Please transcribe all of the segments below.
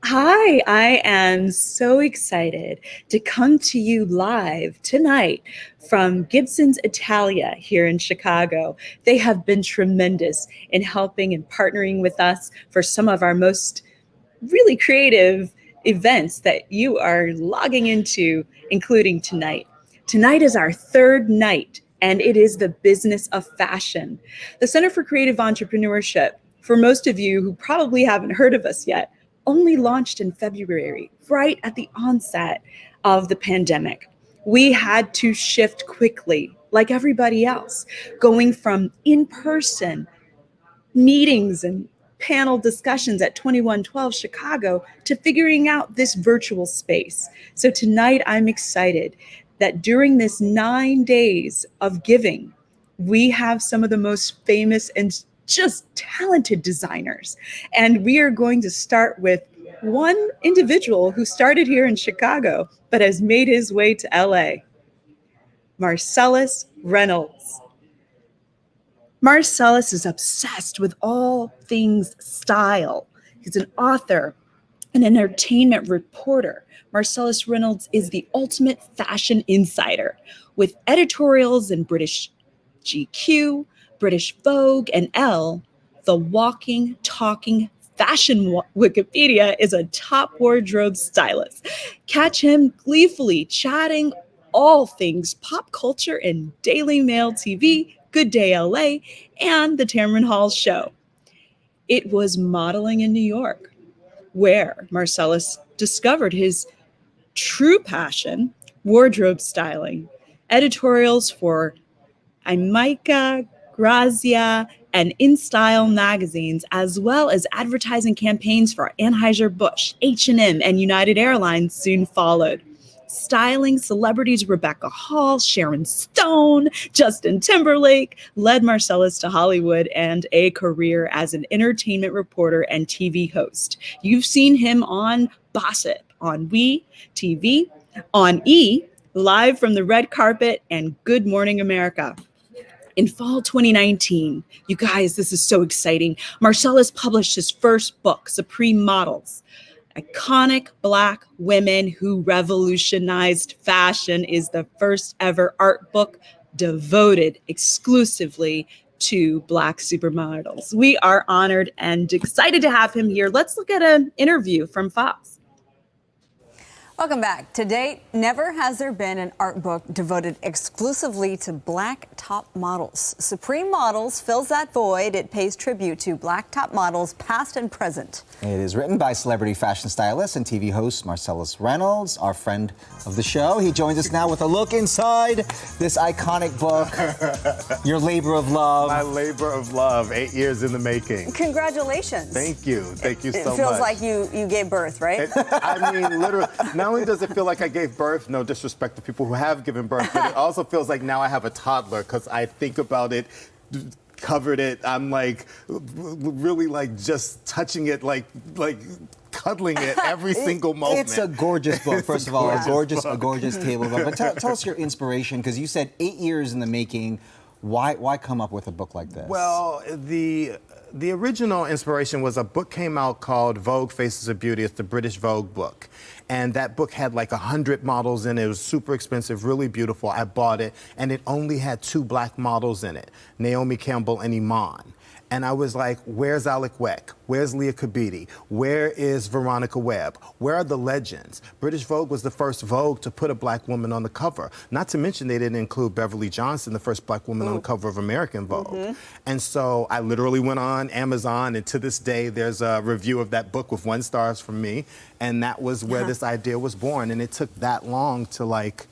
Hi, I am so excited to come to you live tonight from Gibson's Italia here in Chicago. They have been tremendous in helping and partnering with us for some of our most really creative events that you are logging into, including tonight. Tonight is our third night, and it is the business of fashion. The Center for Creative Entrepreneurship, for most of you who probably haven't heard of us yet, only launched in February, right at the onset of the pandemic. We had to shift quickly, like everybody else, going from in person meetings and panel discussions at 2112 Chicago to figuring out this virtual space. So tonight I'm excited that during this 9 days of giving, we have some of the most famous and just talented designers. And we are going to start with one individual who started here in Chicago but has made his way to LA, Marcellas Reynolds. Marcellas is obsessed with all things style. He's an author, an entertainment reporter. Marcellas Reynolds is the ultimate fashion insider with editorials in British GQ, British Vogue, and Elle. The walking, talking fashion Wikipedia is a top wardrobe stylist. Catch him gleefully chatting all things pop culture in Daily Mail TV, Good Day LA, and the Tamron Hall Show. It was modeling in New York where Marcellas discovered his true passion, wardrobe styling. Editorials for AIBI, Grazia, and InStyle magazines, as well as advertising campaigns for Anheuser-Busch, H&M, and United Airlines soon followed. Styling celebrities Rebecca Hall, Sharon Stone, Justin Timberlake led Marcellas to Hollywood and a career as an entertainment reporter and TV host. You've seen him on Gossip, on We TV, on E, live from the red carpet, and Good Morning America. In fall 2019, you guys, this is so exciting. Marcellas published his first book, Supreme Models. Iconic Black women who revolutionized fashion is the first ever art book devoted exclusively to Black supermodels. We are honored and excited to have him here. Let's look at an interview from Fox. Welcome back. To date, never has there been an art book devoted exclusively to Black top models. Supreme Models fills that void. It pays tribute to Black top models, past and present. It is written by celebrity fashion stylist and TV host Marcellas Reynolds, our friend of the show. He joins us now with a look inside this iconic book, your labor of love. My labor of love, 8 years in the making. Congratulations. Thank you. Thank you so much. It feels like you gave birth, right? I mean, literally. Not only does it feel like I gave birth, no disrespect to people who have given birth, but it also feels like now I have a toddler because I think about it, covered it. I'm like really like just touching it, like cuddling it every single moment. It's a gorgeous book. First of all, a gorgeous table book. But tell us your inspiration, because you said 8 years in the making. Why come up with a book like this? Well, the original inspiration was a book came out called Vogue Faces of Beauty. It's the British Vogue book. And that book had like 100 models in it. It was super expensive, really beautiful. I bought it, and it only had 2 Black models in it, Naomi Campbell and Iman. And I was like, where's Alec Weck? Where's Leah Kabidi? Where is Veronica Webb? Where are the legends? British Vogue was the first Vogue to put a Black woman on the cover. Not to mention they didn't include Beverly Johnson, the first Black woman on the cover of American Vogue. And so I literally went on Amazon, and to this day there's a review of that book with 1 star from me. And that was where this idea was born. And it took that long to like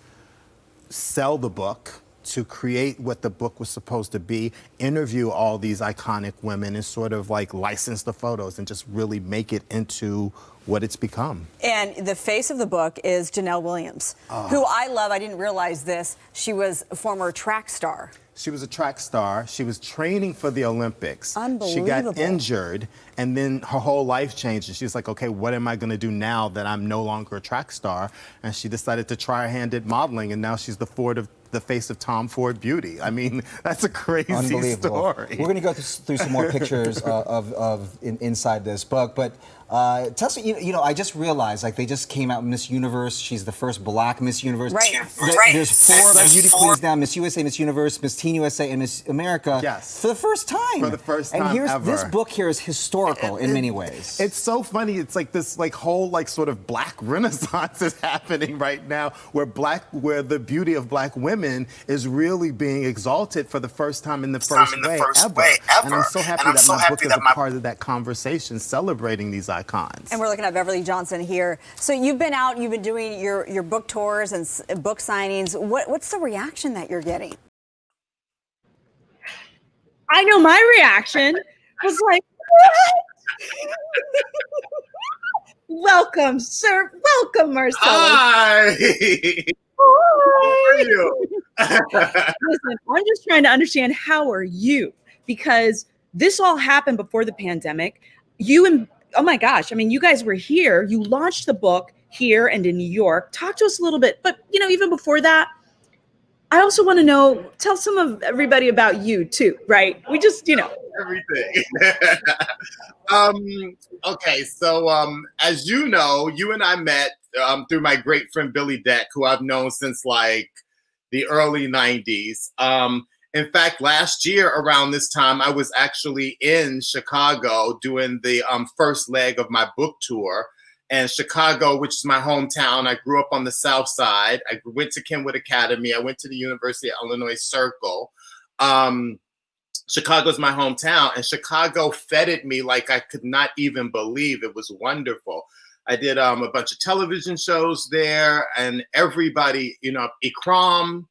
sell the book, to create what the book was supposed to be, interview all these iconic women, and sort of like license the photos and just really make it into what it's become. And the face of the book is Janelle Williams, who I love. I didn't realize this. She was a former track star. She was a track star. She was training for the Olympics. Unbelievable. She got injured, and then her whole life changed. And she's like, okay, what am I going to do now that I'm no longer a track star? And she decided to try her hand at modeling, and now she's the face of Tom Ford Beauty. I mean, that's a crazy story. We're going to go through some more pictures of inside this book, but Tell us, I just realized, like, they just came out Miss Universe. She's the first Black Miss Universe. Right. There's four beauty queens now: Miss USA, Miss Universe, Miss Teen USA, and Miss America. Yes. For the first time. For the first time and ever. This book here is historical in many ways. It's so funny. It's like this whole sort of Black renaissance is happening right now, where the beauty of Black women is really being exalted for the first time in the first way ever. And I'm so happy that my book is a part of that conversation, celebrating these icons. And we're looking at Beverly Johnson here. So you've been out, you've been doing your book tours and book signings. What's the reaction that you're getting? I know my reaction was like, what? Welcome, sir. Welcome, Marcellas. Hi. How are you? Listen, I'm just trying to understand, how are you? Because this all happened before the pandemic. You and, oh my gosh, I mean, you guys were here. You launched the book here and in New York. Talk to us a little bit. But, even before that, I also want to know, tell some of everybody about you too, right? We just, Everything. Okay, so as you know, you and I met through my great friend Billy Deck, who I've known since like the early 90s. In fact, last year around this time, I was actually in Chicago doing the first leg of my book tour. And Chicago, which is my hometown, I grew up on the South Side. I went to Kenwood Academy. I went to the University of Illinois Circle. Chicago's my hometown, and Chicago feted me like I could not even believe. It was wonderful. I did a bunch of television shows there, and everybody, Ikram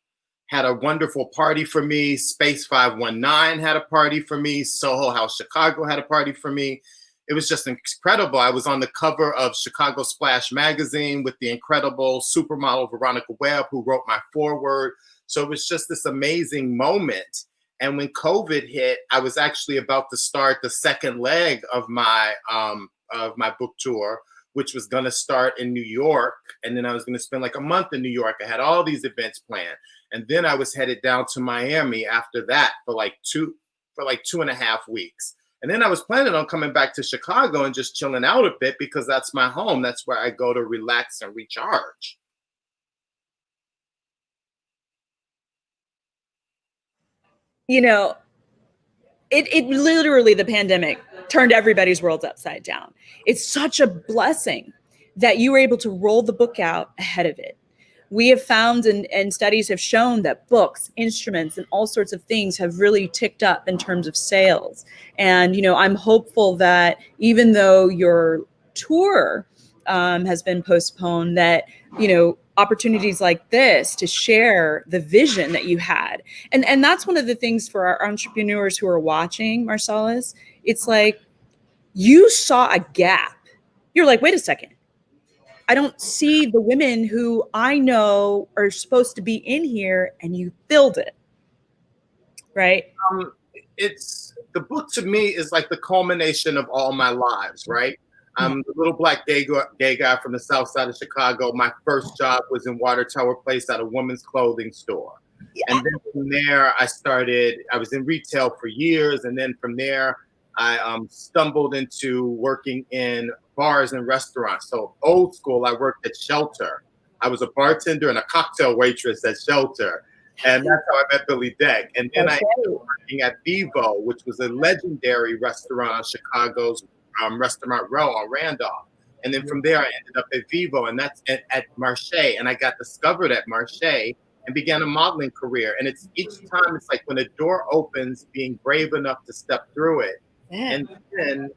had a wonderful party for me. Space 519 had a party for me. Soho House Chicago had a party for me. It was just incredible. I was on the cover of Chicago Splash magazine with the incredible supermodel Veronica Webb, who wrote my foreword. So it was just this amazing moment. And when COVID hit, I was actually about to start the second leg of my book tour, which was going to start in New York. And then I was going to spend like a month in New York. I had all these events planned. And then I was headed down to Miami after that for like 2.5 weeks. And then I was planning on coming back to Chicago and just chilling out a bit, because that's my home. That's where I go to relax and recharge. It literally, the pandemic turned everybody's worlds upside down. It's such a blessing that you were able to roll the book out ahead of it. We have found, and studies have shown, that books, instruments, and all sorts of things have really ticked up in terms of sales. And, I'm hopeful that even though your tour has been postponed, that, opportunities like this to share the vision that you had. And that's one of the things for our entrepreneurs who are watching, Marcellas. It's like, you saw a gap. You're like, wait a second. I don't see the women who I know are supposed to be in here, and you filled it, right? It's the book to me is like the culmination of all my lives, right? I'm the little Black gay guy from the South Side of Chicago. My first job was in Water Tower Place at a women's clothing store. Yeah. And then from there, I was in retail for years. And then from there, I stumbled into working in bars and restaurants. So old school, I worked at Shelter. I was a bartender and a cocktail waitress at Shelter. And that's how I met Billy Deck. And then I ended up working at Vivo, which was a legendary restaurant on Chicago's Restaurant Row on Randolph. And then from there, I ended up at Vivo, and that's at Marche. And I got discovered at Marche and began a modeling career. And it's each time, it's like when a door opens, being brave enough to step through it. Yeah. And then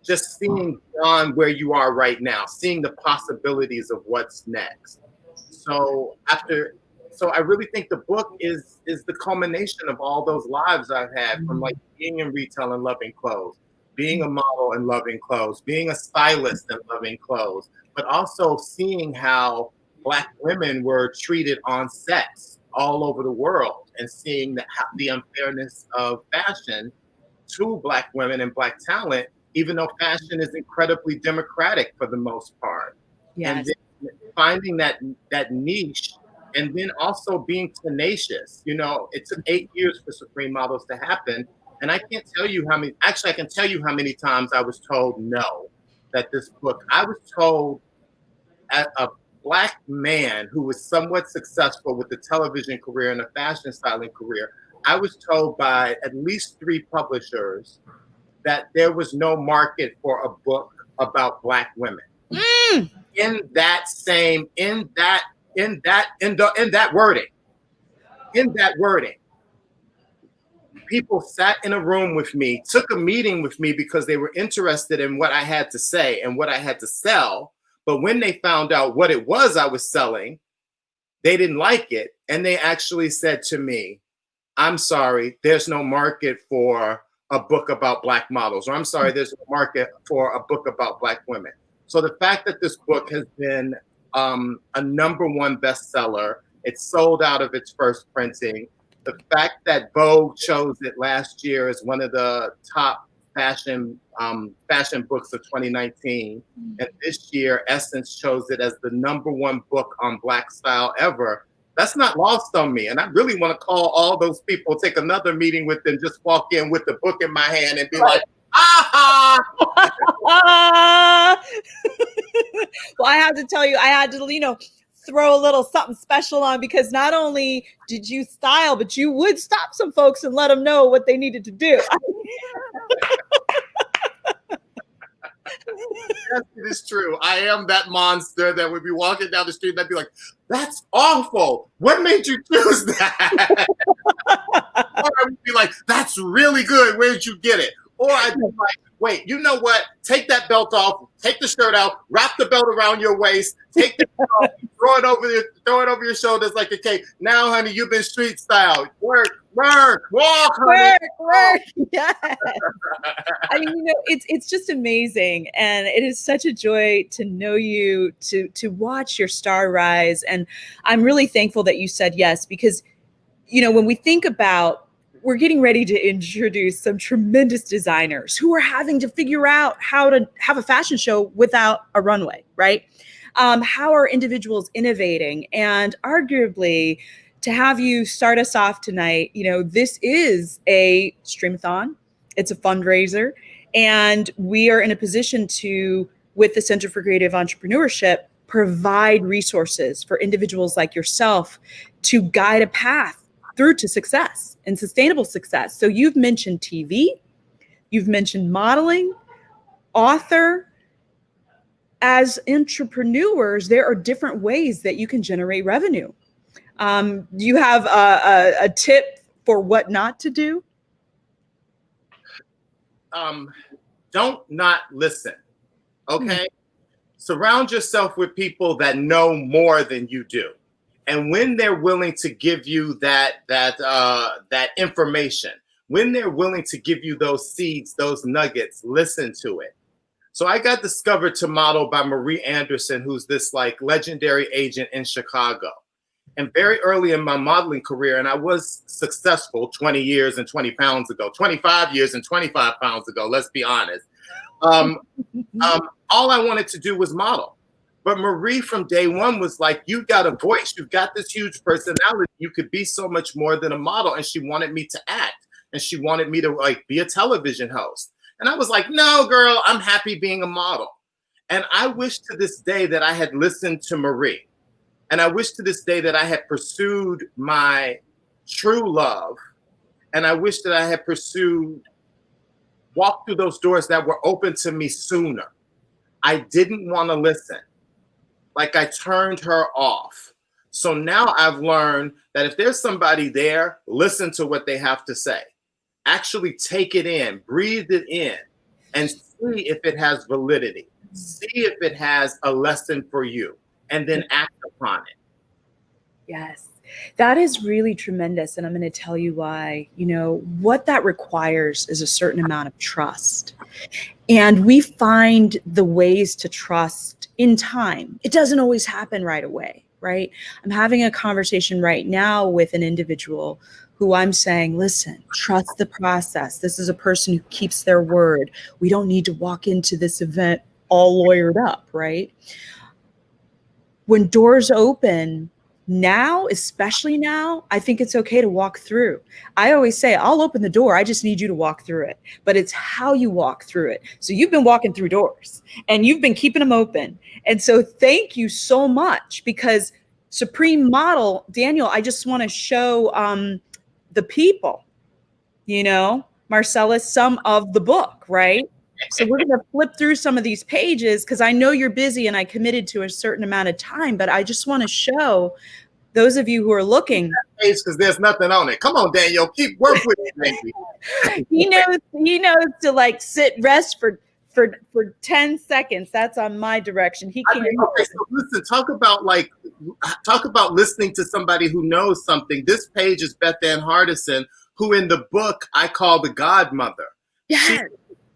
just seeing beyond where you are right now, seeing the possibilities of what's next. So I really think the book is the culmination of all those lives I've had, from like being in retail and loving clothes, being a model and loving clothes, being a stylist and loving clothes, but also seeing how Black women were treated on sets all over the world, and seeing the unfairness of fashion to Black women and Black talent, even though fashion is incredibly democratic for the most part. Yes. And then finding that niche, and then also being tenacious. It took 8 years for Supreme Models to happen. And I can't tell you how many, actually, I can tell you how many times I was told no, that this book, I was told as a Black man who was somewhat successful with a television career and a fashion styling career, I was told by at least 3 publishers that there was no market for a book about Black women. In that wording, people sat in a room with me, took a meeting with me because they were interested in what I had to say and what I had to sell. But when they found out what it was I was selling, they didn't like it. And they actually said to me, I'm sorry, there's no market for a book about Black models, or I'm sorry, there's no market for a book about Black women. So the fact that this book has been a #1 bestseller, it's sold out of its first printing. The fact that Vogue chose it last year as one of the top fashion books of 2019, and this year Essence chose it as the #1 book on Black style ever. That's not lost on me. And I really want to call all those people, take another meeting with them, just walk in with the book in my hand and be like, aha! Well, I have to tell you, I had to, throw a little something special on, because not only did you style, but you would stop some folks and let them know what they needed to do. Yes, it is true. I am that monster that would be walking down the street and I'd be like, that's awful. What made you choose that? Or I would be like, that's really good. Where did you get it? Or I'd be like, wait, you know what? Take that belt off, take the shirt out, wrap the belt around your waist, take the belt off, throw it over your shoulders like a cape. Now, honey, you've been street style. Work, walk, honey. Work. Yeah. I mean, it's just amazing, and it is such a joy to know you, to watch your star rise. And I'm really thankful that you said yes, because when we think about, we're getting ready to introduce some tremendous designers who are having to figure out how to have a fashion show without a runway, right? How are individuals innovating? And arguably, to have you start us off tonight, this is a Stream-a-thon. It's a fundraiser. And we are in a position to, with the Center for Creative Entrepreneurship, provide resources for individuals like yourself to guide a path through to success and sustainable success. So you've mentioned TV, you've mentioned modeling, author. As entrepreneurs, there are different ways that you can generate revenue. Do you have a tip for what not to do? Don't not listen, okay? Surround yourself with people that know more than you do. And when they're willing to give you that information, when they're willing to give you those seeds, those nuggets, listen to it. So I got discovered to model by Marie Anderson, who's this legendary agent in Chicago. And very early in my modeling career, and I was successful 20 years and 20 pounds ago, 25 years and 25 pounds ago, let's be honest. All I wanted to do was model. But Marie from day one was like, you've got a voice, you've got this huge personality, you could be so much more than a model. And she wanted me to act, and she wanted me to be a television host. And I was like, no, girl, I'm happy being a model. And I wish to this day that I had listened to Marie. And I wish to this day that I had pursued my true love. And I wish that I had walked through those doors that were open to me sooner. I didn't want to listen. I turned her off. So now I've learned that if there's somebody there, listen to what they have to say. Actually take it in, breathe it in, and see if it has validity. See if it has a lesson for you, and then act upon it. Yes, that is really tremendous. And I'm going to tell you why. What that requires is a certain amount of trust. And we find the ways to trust in time. It doesn't always happen right away, right? I'm having a conversation right now with an individual who I'm saying, listen, trust the process. This is a person who keeps their word. We don't need to walk into this event all lawyered up, right? When doors open, now, especially now, I think it's okay to walk through. I always say, I'll open the door. I just need you to walk through it. But it's how you walk through it. So you've been walking through doors and you've been keeping them open. And so thank you so much, because Supreme Model, Daniel, I just want to show the people, you know, Marcellas, some of the book, right? So we're going to flip through some of these pages because I know you're busy and I committed to a certain amount of time, but I just want to show those of you who are looking. Because there's nothing on it. Come on, Daniel, keep work with it, baby. He knows to like rest for 10 seconds. That's on my direction. He can't. Okay, so listen, talk about listening to somebody who knows something. This page is Beth Ann Hardison, who in the book I call the godmother. Yes.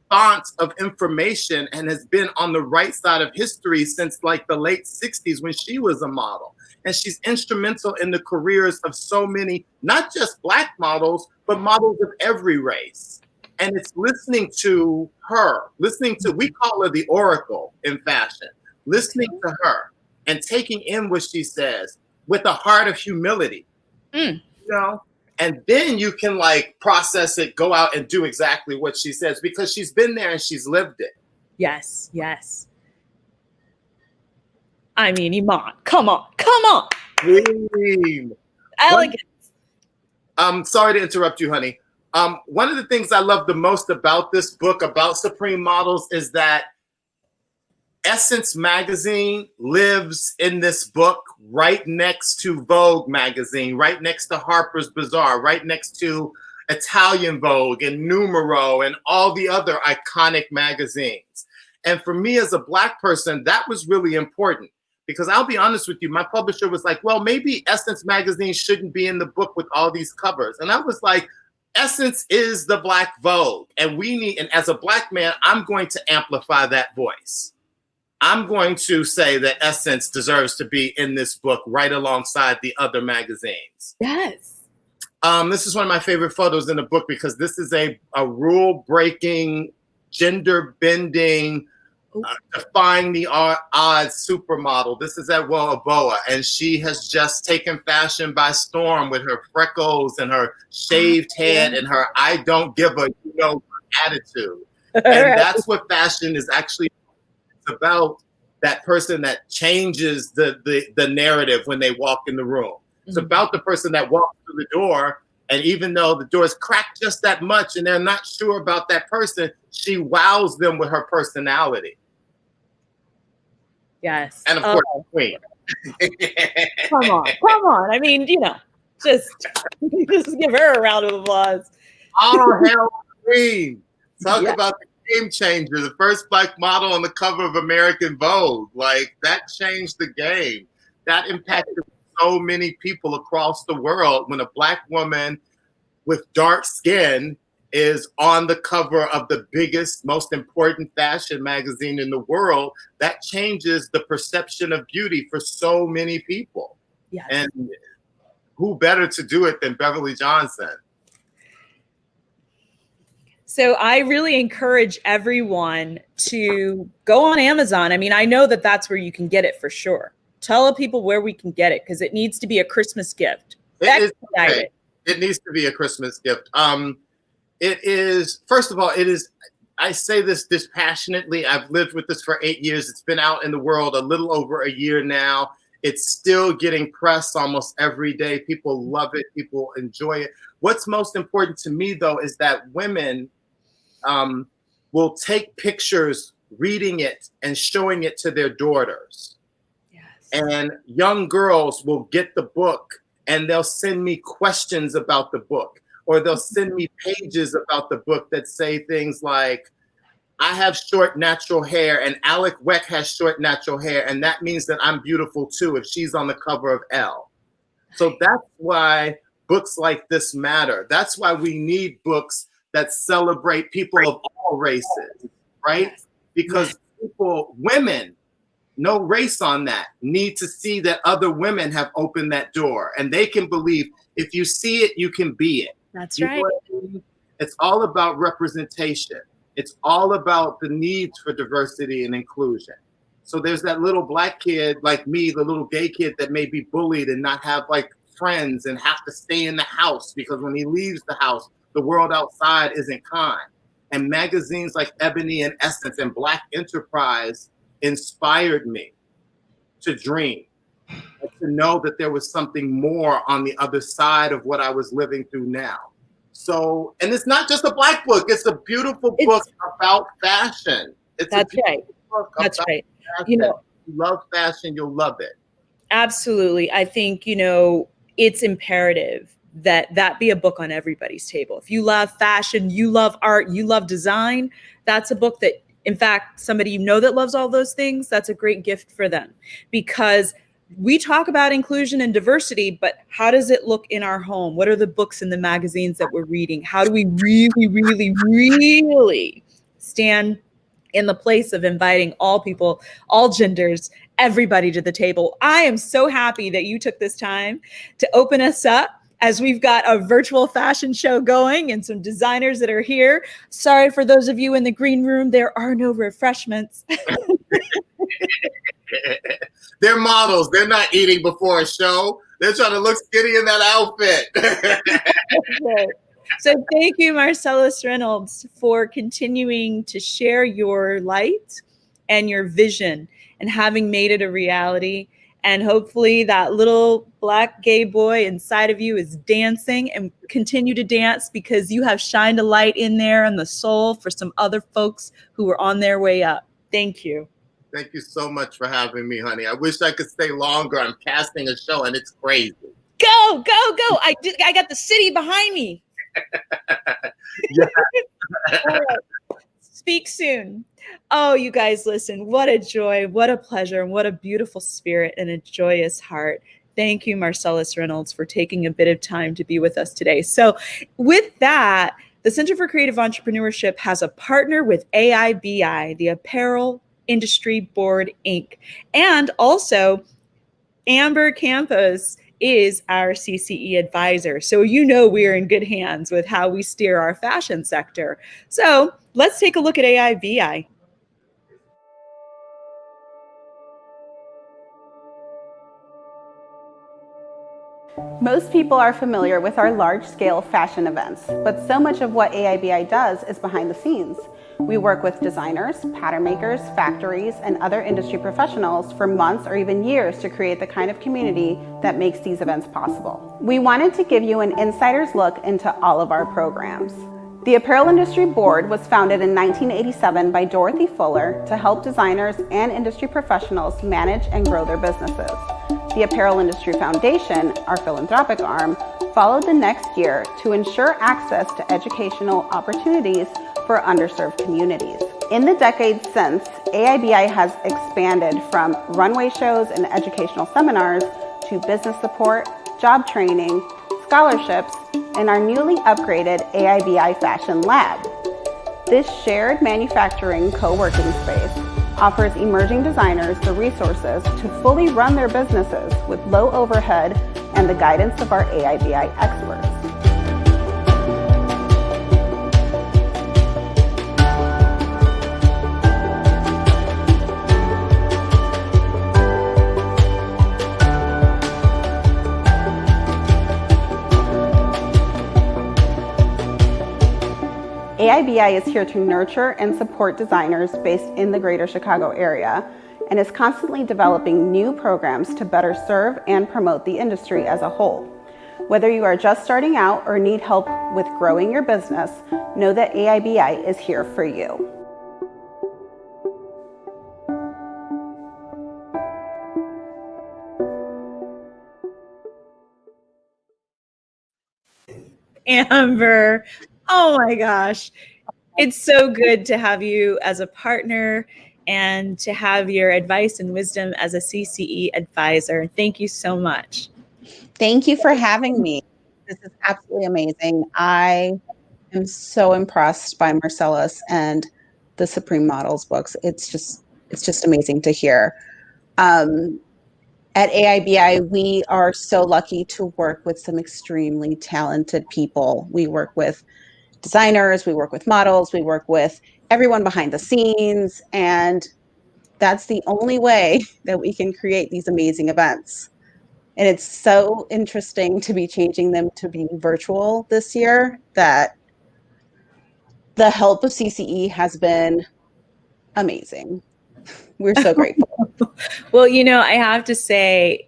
Font of information and has been on the right side of history since like the late 60s when she was a model. And she's instrumental in the careers of so many, not just Black models, but models of every race. And it's listening to her, we call her the oracle in fashion, listening to her and taking in what she says with a heart of humility, you know? And then you can like process it, go out and do exactly what she says because she's been there and she's lived it. Yes, yes. I mean, Iman, come on. Dream. Elegance. Sorry to interrupt you, honey. One of the things I love the most about this book, about Supreme Models, is that Essence magazine lives in this book right next to Vogue magazine, right next to Harper's Bazaar, right next to Italian Vogue and Numero and all the other iconic magazines. And for me as a Black person, that was really important because I'll be honest with you, my publisher was like, well, maybe Essence magazine shouldn't be in the book with all these covers. And I was like, Essence is the Black Vogue and as a Black man, I'm going to amplify that voice. I'm going to say that Essence deserves to be in this book right alongside the other magazines. Yes. This is one of my favorite photos in the book because this is a rule-breaking, gender-bending, defying the odds supermodel. This is at Boa, and she has just taken fashion by storm with her freckles and her shaved head and her I don't give a attitude. And that's what fashion is actually about, that person that changes the narrative when they walk in the room. It's about the person that walks through the door, and even though the door is cracked just that much and they're not sure about that person, she wows them with her personality. Yes. And of course, the queen. Come on. I mean, just give her a round of applause. Oh, hell, queen. Talk about the game changer, the first Black model on the cover of American Vogue. Like, that changed the game. That impacted so many people across the world when a Black woman with dark skin is on the cover of the biggest, most important fashion magazine in the world. That changes the perception of beauty for so many people. Yes. And who better to do it than Beverly Johnson? So I really encourage everyone to go on Amazon. I mean, I know that that's where you can get it for sure. Tell people where we can get it because it needs to be a Christmas gift. It needs to be a Christmas gift. It is, first of all, I say this dispassionately. I've lived with this for 8 years. It's been out in the world a little over a year now. It's still getting press almost every day. People love it. People enjoy it. What's most important to me, though, is that women will take pictures reading it and showing it to their daughters. Yes. And young girls will get the book and they'll send me questions about the book, or they'll send me pages about the book that say things like, I have short natural hair and Alec Weck has short natural hair, and that means that I'm beautiful too if she's on the cover of Elle. So that's why books like this matter. That's why we need books that celebrate people of all races, right? Because women, no race on that, need to see that other women have opened that door, and they can believe if you see it, you can be it. That's right. It's all about representation. It's all about the needs for diversity and inclusion. So there's that little black kid like me, the little gay kid that may be bullied and not have like friends and have to stay in the house because when he leaves the house, the world outside isn't kind. And magazines like Ebony and Essence and Black Enterprise inspired me to dream, to know that there was something more on the other side of what I was living through now. So, and it's not just a Black book, it's a beautiful book about fashion. That's right. That's right. Fashion. You know, if you love fashion, you'll love it. Absolutely. I think, it's imperative that that be a book on everybody's table. If you love fashion, you love art, you love design, that's a book that, in fact, somebody that loves all those things, that's a great gift for them. Because we talk about inclusion and diversity, but how does it look in our home? What are the books and the magazines that we're reading? How do we really, really, really stand in the place of inviting all people, all genders, everybody to the table? I am so happy that you took this time to open us up as we've got a virtual fashion show going and some designers that are here. Sorry for those of you in the green room, there are no refreshments. They're models. They're not eating before a show. They're trying to look skinny in that outfit. So thank you, Marcellas Reynolds, for continuing to share your light and your vision and having made it a reality. And hopefully that little Black gay boy inside of you is dancing and continue to dance because you have shined a light in there on the soul for some other folks who are on their way up. Thank you. Thank you so much for having me, honey. I wish I could stay longer. I'm casting a show and it's crazy. Go, go, go. I got the city behind me. All right. Speak soon. Oh, you guys, listen, what a joy, what a pleasure, and what a beautiful spirit and a joyous heart. Thank you, Marcellas Reynolds, for taking a bit of time to be with us today. So with that, the Center for Creative Entrepreneurship has a partner with AIBI, the Apparel Industry Board, Inc. And also, Amber Campos is our CCE advisor. So we're in good hands with how we steer our fashion sector. So let's take a look at AIBI. Most people are familiar with our large-scale fashion events, but so much of what AIBI does is behind the scenes. We work with designers, pattern makers, factories, and other industry professionals for months or even years to create the kind of community that makes these events possible. We wanted to give you an insider's look into all of our programs. The Apparel Industry Board was founded in 1987 by Dorothy Fuller to help designers and industry professionals manage and grow their businesses. The Apparel Industry Foundation, our philanthropic arm, followed the next year to ensure access to educational opportunities for underserved communities. In the decades since, AIBI has expanded from runway shows and educational seminars to business support, job training, scholarships, and our newly upgraded AIBI Fashion Lab. This shared manufacturing co-working space offers emerging designers the resources to fully run their businesses with low overhead and the guidance of our AIBI experts. AIBI is here to nurture and support designers based in the greater Chicago area and is constantly developing new programs to better serve and promote the industry as a whole. Whether you are just starting out or need help with growing your business, know that AIBI is here for you. Amber, oh my gosh. It's so good to have you as a partner and to have your advice and wisdom as a CCE advisor. Thank you so much. Thank you for having me. This is absolutely amazing. I am so impressed by Marcellas and the Supreme Models books. It's just amazing to hear. At AIBI, we are so lucky to work with some extremely talented people. We work with designers, we work with models, we work with everyone behind the scenes, and that's the only way that we can create these amazing events. And it's so interesting to be changing them to be virtual this year that the help of CCE has been amazing. We're so grateful. Well, I have to say,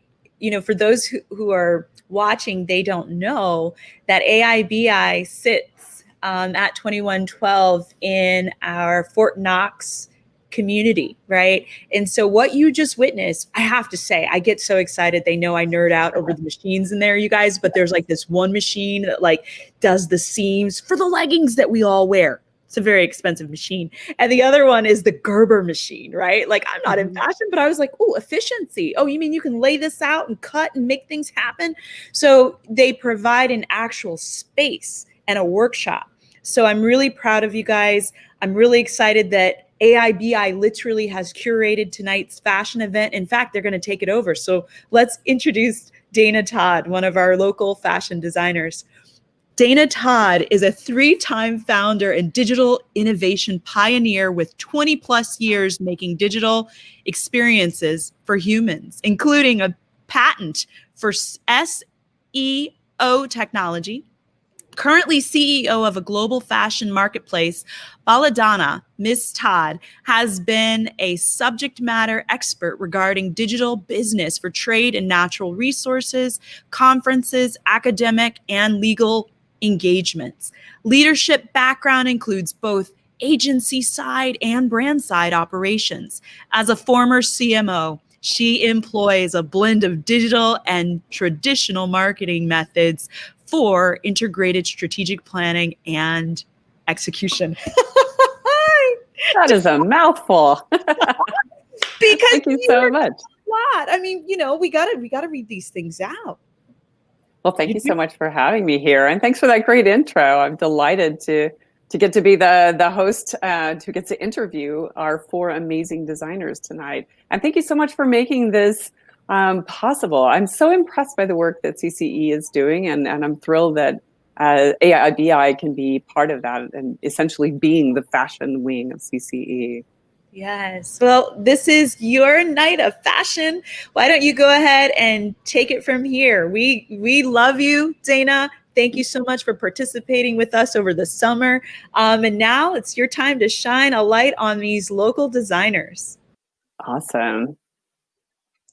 for those who are watching, they don't know that AIBI sits at 2112 in our Fort Knox community, right? And so what you just witnessed, I have to say, I get so excited. They know I nerd out over the machines in there, you guys, but there's like this one machine that like does the seams for the leggings that we all wear. It's a very expensive machine. And the other one is the Gerber machine, right? Like, I'm not in fashion, but I was like, oh, efficiency. Oh, you mean you can lay this out and cut and make things happen? So they provide an actual space and a workshop. So I'm really proud of you guys. I'm really excited that AIBI literally has curated tonight's fashion event. In fact, they're going to take it over. So let's introduce Dana Todd, one of our local fashion designers. Dana Todd is a 3-time founder and digital innovation pioneer with 20 plus years making digital experiences for humans, including a patent for SEO technology. Currently CEO of a global fashion marketplace, Balondona, Ms. Todd has been a subject matter expert regarding digital business for trade and natural resources, conferences, academic, and legal engagements. Leadership background includes both agency side and brand side operations. As a former CMO, she employs a blend of digital and traditional marketing methods for integrated strategic planning and execution. That is a mouthful. Because thank you so much. Lot. I mean, we gotta read these things out. Well, thank you so much for having me here, and thanks for that great intro. I'm delighted to get to be the host who gets to interview our 4 amazing designers tonight. And thank you so much for making this possible. I'm so impressed by the work that CCE is doing, and I'm thrilled that AIBI can be part of that and essentially being the fashion wing of CCE. Yes. Well, this is your night of fashion. Why don't you go ahead and take it from here? We love you, Dana. Thank you so much for participating with us over the summer. And now it's your time to shine a light on these local designers. Awesome.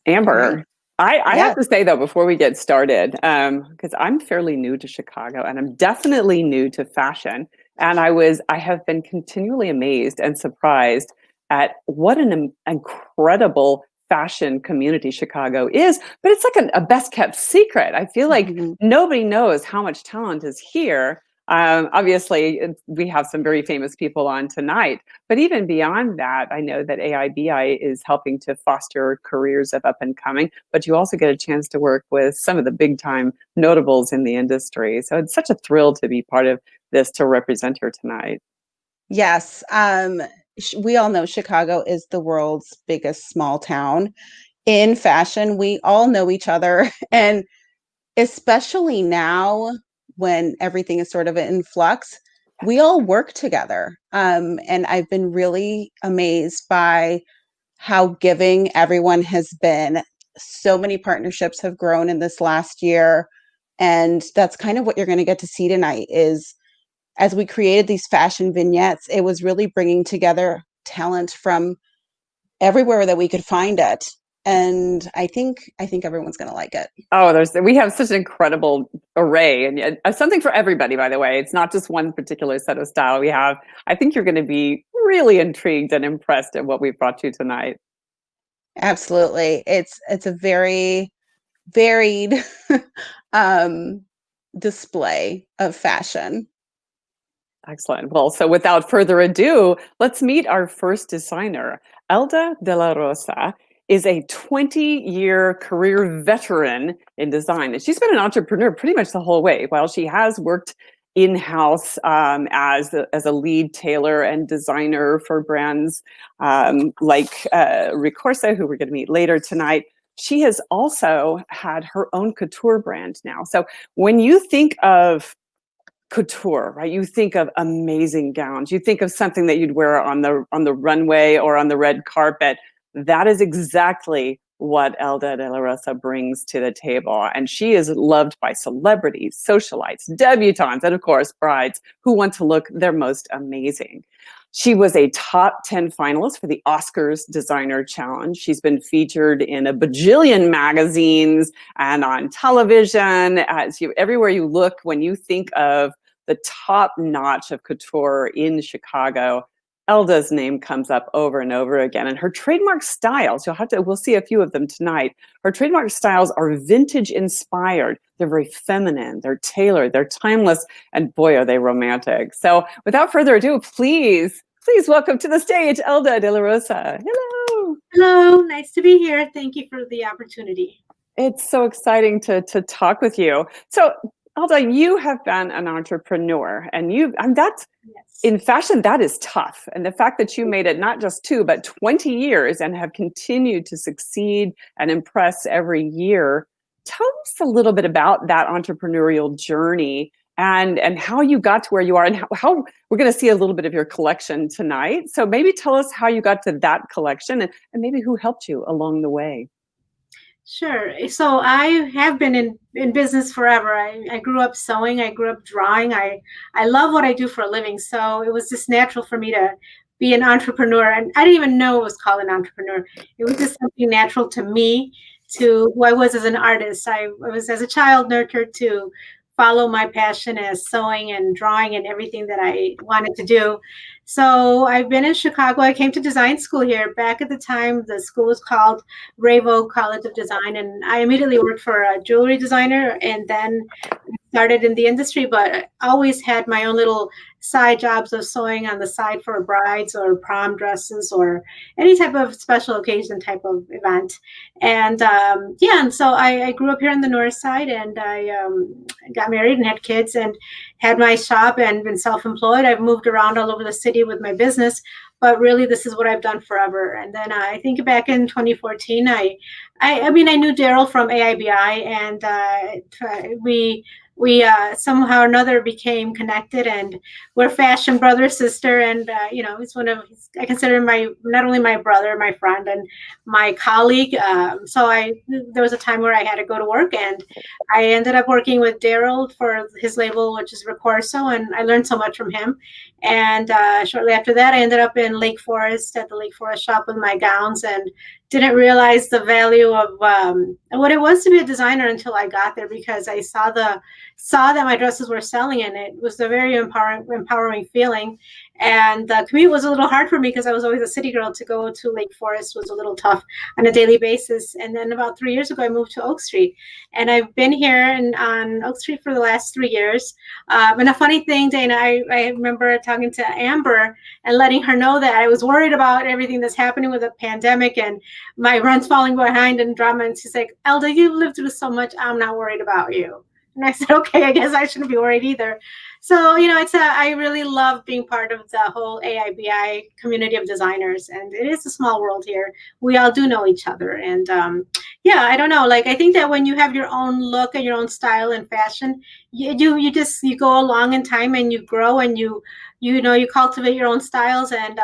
Amber, I have to say, though, before we get started, because I'm fairly new to Chicago and I'm definitely new to fashion. And I have been continually amazed and surprised at what an incredible fashion community Chicago is, but it's like a best kept secret. I feel like nobody knows how much talent is here. Obviously, we have some very famous people on tonight, but even beyond that, I know that AIBI is helping to foster careers of up and coming, but you also get a chance to work with some of the big time notables in the industry. So it's such a thrill to be part of this, to represent her tonight. Yes. We all know Chicago is the world's biggest small town. In fashion, we all know each other. And especially now when everything is sort of in flux, we all work together. And I've been really amazed by how giving everyone has been. So many partnerships have grown in this last year. And that's kind of what you're going to get to see tonight is, as we created these fashion vignettes, it was really bringing together talent from everywhere that we could find it. And I think everyone's going to like it. Oh, we have such an incredible array, and something for everybody, by the way. It's not just one particular set of style we have. I think you're going to be really intrigued and impressed at what we've brought you tonight. Absolutely. It's a very varied display of fashion. Excellent. Well, so without further ado, let's meet our first designer. Elda de la Rosa is a 20-year career veteran in design. And she's been an entrepreneur pretty much the whole way. While she has worked in-house as a lead tailor and designer for brands like Ricorsa, who we're going to meet later tonight, she has also had her own couture brand now. So when you think of couture, right? You think of amazing gowns. You think of something that you'd wear on the runway or on the red carpet. that is exactly what Elda de la Rosa brings to the table. And she is loved by celebrities, socialites, debutantes, and of course, brides who want to look their most amazing. She was a top 10 finalist for the Oscars Designer Challenge. She's been featured in a bajillion magazines and on television. Everywhere you look, when you think of the top notch of couture in Chicago, Elda's name comes up over and over again. And her trademark styles, we'll see a few of them tonight. Her trademark styles are vintage inspired. They're very feminine, they're tailored, they're timeless, and boy, are they romantic. So without further ado, please welcome to the stage, Elda de la Rosa. Hello. Hello, nice to be here. Thank you for the opportunity. It's so exciting to talk with you. So Elda, you have been an entrepreneur, and that's in fashion, that is tough. And the fact that you made it not just 2, but 20 years and have continued to succeed and impress every year. Tell us a little bit about that entrepreneurial journey and how you got to where you are, and how we're going to see a little bit of your collection tonight. So maybe tell us how you got to that collection and maybe who helped you along the way. Sure. So I have been in business forever. I grew up sewing. I grew up drawing. I love what I do for a living. So it was just natural for me to be an entrepreneur. And I didn't even know it was called an entrepreneur. It was just something natural to me, to who I was as an artist. I was, as a child, nurtured to follow my passion as sewing and drawing and everything that I wanted to do. So I've been in Chicago. I came to design school here. Back at the time, the school was called Revo College of Design, and I immediately worked for a jewelry designer and then started in the industry, but I always had my own little side jobs of sewing on the side for brides or prom dresses or any type of special occasion type of event. And and so I grew up here on the north side, and I got married and had kids and had my shop and been self-employed. I've moved around all over the city with my business, but really this is what I've done forever. And then I think back in 2014, I knew Daryl from AIBI, and we somehow or another became connected, and we're fashion brother sister. And he's I consider him not only my brother, my friend, and my colleague. There was a time where I had to go to work, and I ended up working with Daryl for his label, which is Recorso, and I learned so much from him. And shortly after that, I ended up in Lake Forest at the Lake Forest shop with my gowns, and didn't realize the value of what it was to be a designer until I got there, because I saw that my dresses were selling, and it was a very empowering feeling. And the commute was a little hard for me because I was always a city girl. To go to Lake Forest was a little tough on a daily basis. And then about 3 years ago, I moved to Oak Street, and I've been here on Oak Street for the last 3 years. And a funny thing, Dana, I remember talking to Amber and letting her know that I was worried about everything that's happening with the pandemic and my rent's falling behind and drama. And she's like, Elda, you've lived through so much. I'm not worried about you. And I said, okay, I guess I shouldn't be worried either. So, I really love being part of the whole AIBI community of designers. And it is a small world here. We all do know each other. And I don't know. I think that when you have your own look and your own style and fashion, you go along in time and you grow, and you cultivate your own styles. And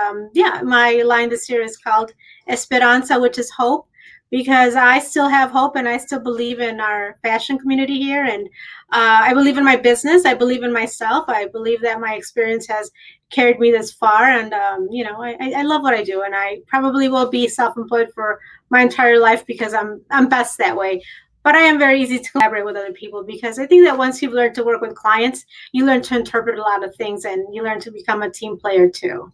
my line this year is called Esperanza, which is hope, because I still have hope and I still believe in our fashion community here. And I believe in my business. I believe in myself. I believe that my experience has carried me this far. And, I love what I do. And I probably will be self-employed for my entire life because I'm best that way. But I am very easy to collaborate with other people, because I think that once you've learned to work with clients, you learn to interpret a lot of things, and you learn to become a team player too.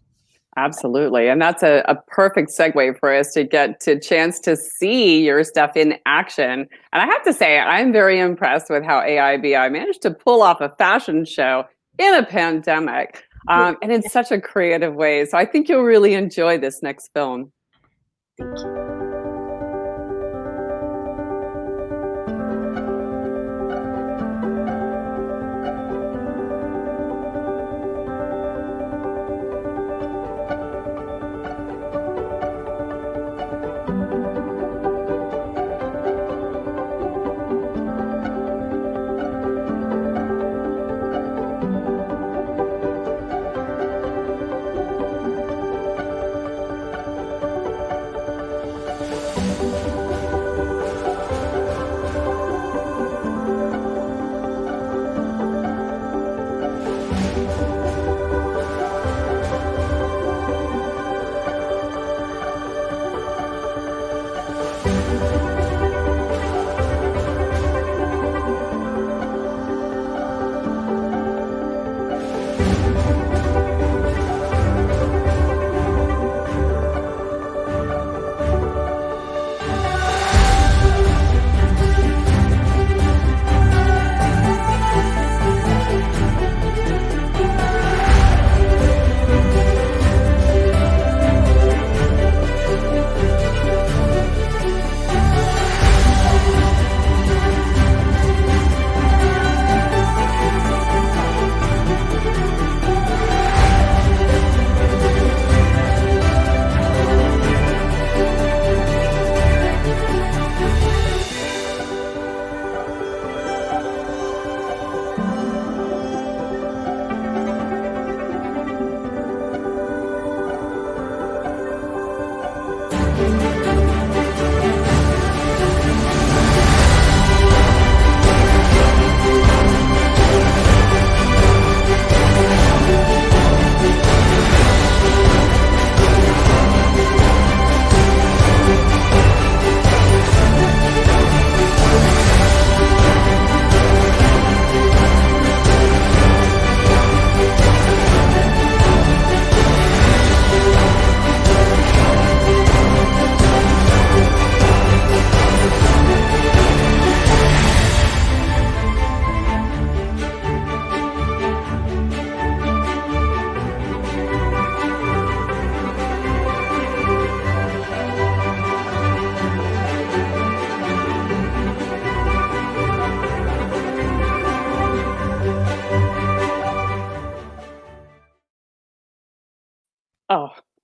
Absolutely. And that's a perfect segue for us to get to chance to see your stuff in action. And I have to say, I'm very impressed with how AIBI managed to pull off a fashion show in a pandemic and in such a creative way. So I think you'll really enjoy this next film. Thank you.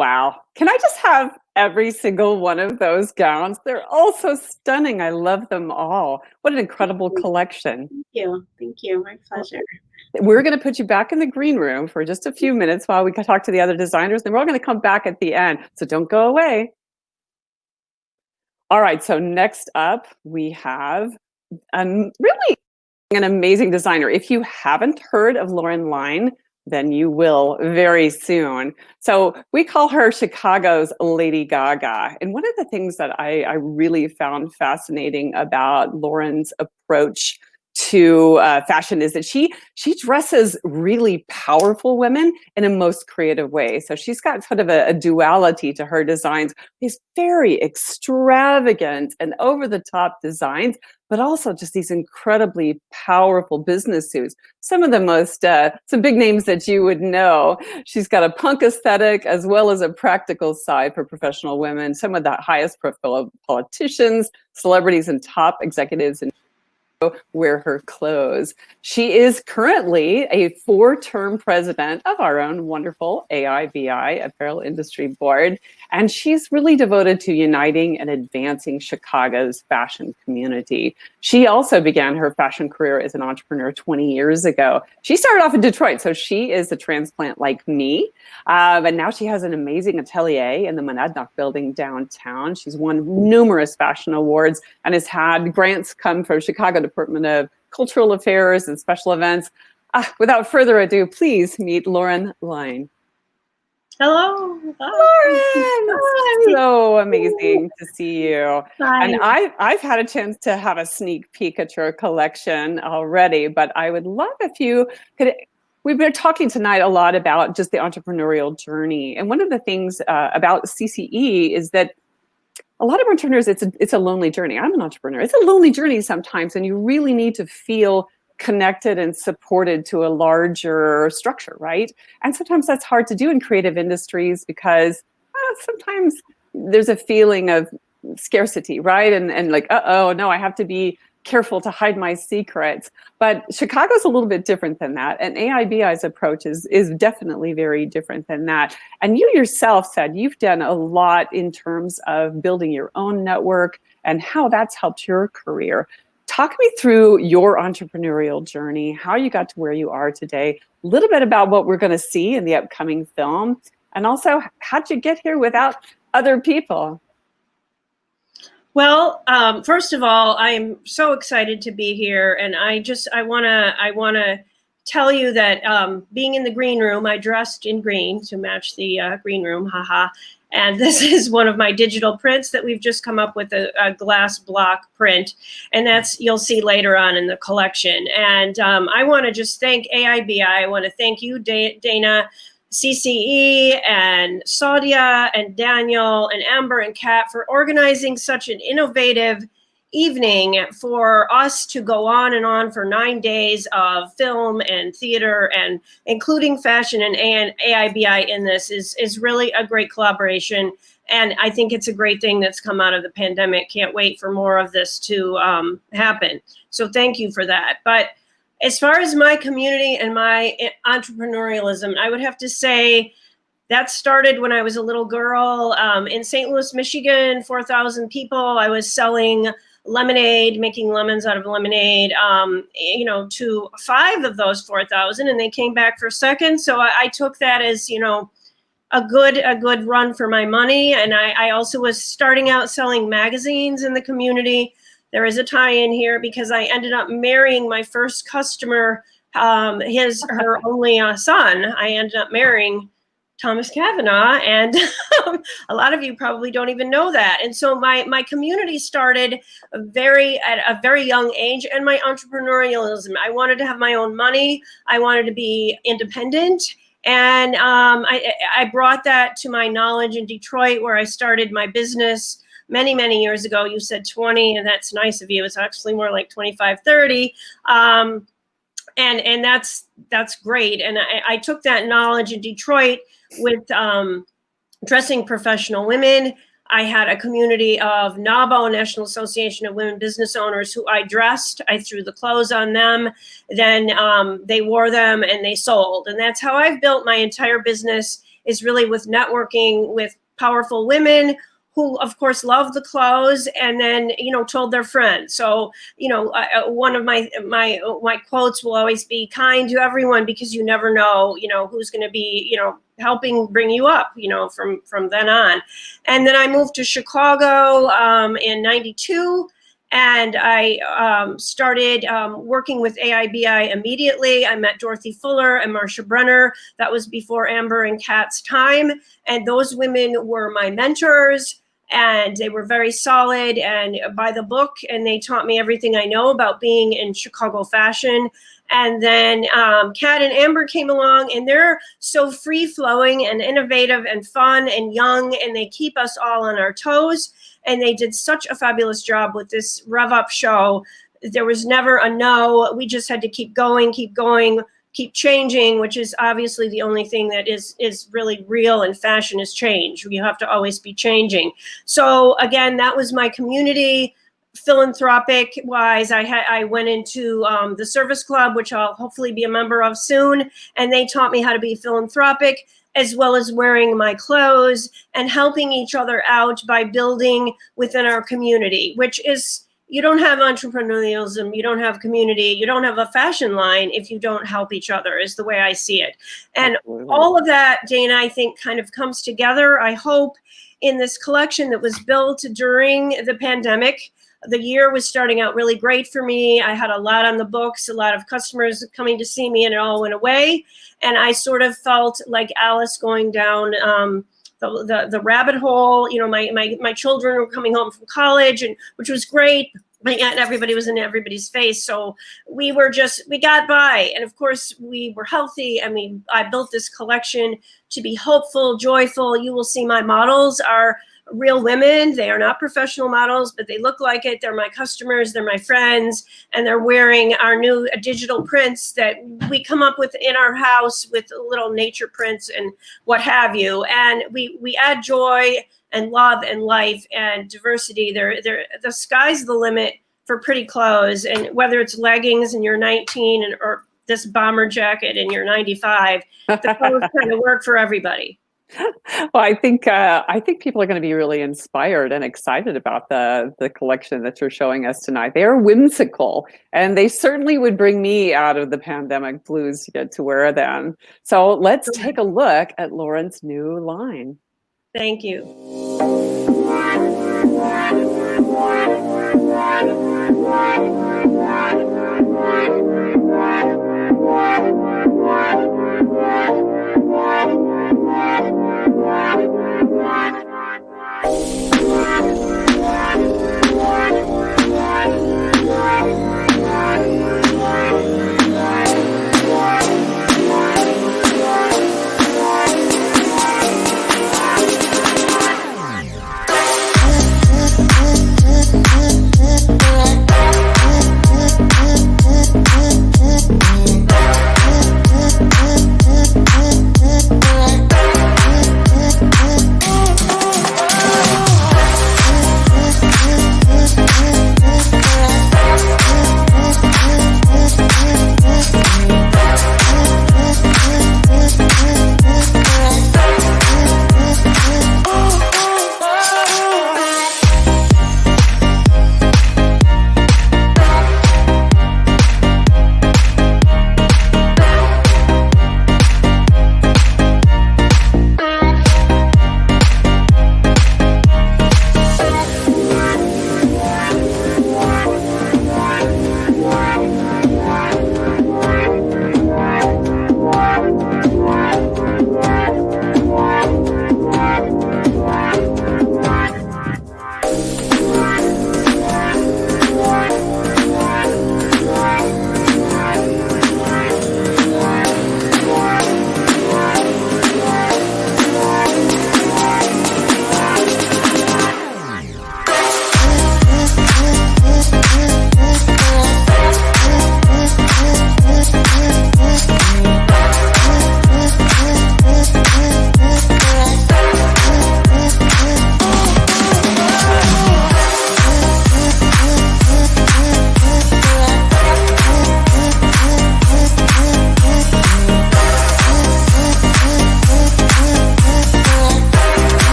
Wow. Can I just have every single one of those gowns? They're all so stunning. I love them all. What an incredible collection. Thank you. Thank you. My pleasure. We're going to put you back in the green room for just a few minutes while we can talk to the other designers. Then we're all going to come back at the end. So don't go away. All right. So next up, we have really an amazing designer. If you haven't heard of Lein, then you will very soon. So we call her Chicago's Lady Gaga. And one of the things that I really found fascinating about Lauren's approach to fashion is that she dresses really powerful women in a most creative way. So she's got sort of a duality to her designs, these very extravagant and over-the-top designs, but also just these incredibly powerful business suits. Some of the most, some big names that you would know. She's got a punk aesthetic as well as a practical side for professional women. Some of the highest profile politicians, celebrities, and top executives in wear her clothes. She is currently a 4-term president of our own wonderful AIBI, Apparel Industry Board, and she's really devoted to uniting and advancing Chicago's fashion community. She also began her fashion career as an entrepreneur 20 years ago. She started off in Detroit, so she is a transplant like me, but now she has an amazing atelier in the Monadnock building downtown. She's won numerous fashion awards and has had grants come from Chicago Department of Cultural Affairs and Special Events. Without further ado, please meet Lein. Hello. Lauren! Hi. So amazing to see you. Hi. And I've had a chance to have a sneak peek at your collection already, but I would love if you could. We've been talking tonight a lot about just the entrepreneurial journey. And one of the things about CCE is that a lot of entrepreneurs, it's a lonely journey. I'm an entrepreneur. It's a lonely journey sometimes, and you really need to feel connected and supported to a larger structure, right? And sometimes that's hard to do in creative industries because sometimes there's a feeling of scarcity, right? And like, uh-oh, no, I have to be careful to hide my secrets. But Chicago's a little bit different than that. And AIBI's approach is definitely very different than that. And you yourself said you've done a lot in terms of building your own network and how that's helped your career. Talk me through your entrepreneurial journey, how you got to where you are today, a little bit about what we're going to see in the upcoming film, and also how'd you get here without other people? Well, first of all, I'm so excited to be here, and I wanna tell you that being in the green room, I dressed in green to match the green room, haha. And this is one of my digital prints that we've just come up with, a glass block print, and that's you'll see later on in the collection. And I want to just thank AIBI. I want to thank you, Dana, CCE, and Saudia, and Daniel, and Amber, and Kat for organizing such an innovative evening for us to go on and on for 9 days of film and theater, and including fashion and AIBI in this is really a great collaboration. And I think it's a great thing that's come out of the pandemic. Can't wait for more of this to happen. So thank you for that. But as far as my community and my entrepreneurialism, I would have to say that started when I was a little girl in St. Louis, Michigan, 4,000 people. I was selling lemonade, making lemons out of lemonade, to 5 of those 4,000, and they came back for a second. So I took that as, a good run for my money. And I also was starting out selling magazines in the community. There is a tie-in here because I ended up marrying my first customer, her only son. I ended up marrying Thomas Kavanaugh, and a lot of you probably don't even know that. And so my community started at a very young age, and my entrepreneurialism. I wanted to have my own money. I wanted to be independent. And I brought that to my knowledge in Detroit, where I started my business many, many years ago. You said 20, and that's nice of you. It's actually more like 25, 30. And that's great. And I took that knowledge in Detroit with dressing professional women. I had a community of NABO, National Association of Women Business Owners, who I dressed. I threw the clothes on them. Then they wore them and they sold. And that's how I've built my entire business, is really with networking with powerful women who of course love the clothes and then, told their friends. So, one of my quotes will always be kind to everyone because you never know, who's going to be, helping bring you up, from then on. And then I moved to Chicago in 92. And I started working with AIBI immediately. I met Dorothy Fuller and Marcia Brenner. That was before Amber and Kat's time. And those women were my mentors. And they were very solid and by the book. And they taught me everything I know about being in Chicago fashion. And then Kat and Amber came along, and they're so free-flowing and innovative and fun and young, and they keep us all on our toes. And they did such a fabulous job with this Rev Up show. There was never a no. We just had to keep going, keep changing, which is obviously the only thing that is really real in fashion is change. You have to always be changing. So again, that was my community. Philanthropic wise, I went into the service club, which I'll hopefully be a member of soon. And they taught me how to be philanthropic, as well as wearing my clothes and helping each other out by building within our community, which is, you don't have entrepreneurialism, you don't have community, you don't have a fashion line if you don't help each other, is the way I see it. And all of that, Dana, I think kind of comes together, I hope, in this collection that was built during the pandemic. The year was starting out really great for me. I had a lot on the books, a lot of customers coming to see me, and it all went away. And I sort of felt like Alice going down the rabbit hole. My children were coming home from college, and which was great. But yet everybody was in everybody's face. So we got by. And of course we were healthy. I mean, I built this collection to be hopeful, joyful. You will see my models are real women. They are not professional models, but they look like it. They're my customers, they're my friends, and they're wearing our new digital prints that we come up with in our house with little nature prints and what have you. And we add joy and love and life and diversity. The sky's the limit for pretty clothes. And whether it's leggings and you're 19 or this bomber jacket and you're 95, the clothes kind of work for everybody. Well, I think people are going to be really inspired and excited about the collection that you're showing us tonight. They are whimsical, and they certainly would bring me out of the pandemic blues to get to wear them. So let's take a look at Lauren's new line. Thank you.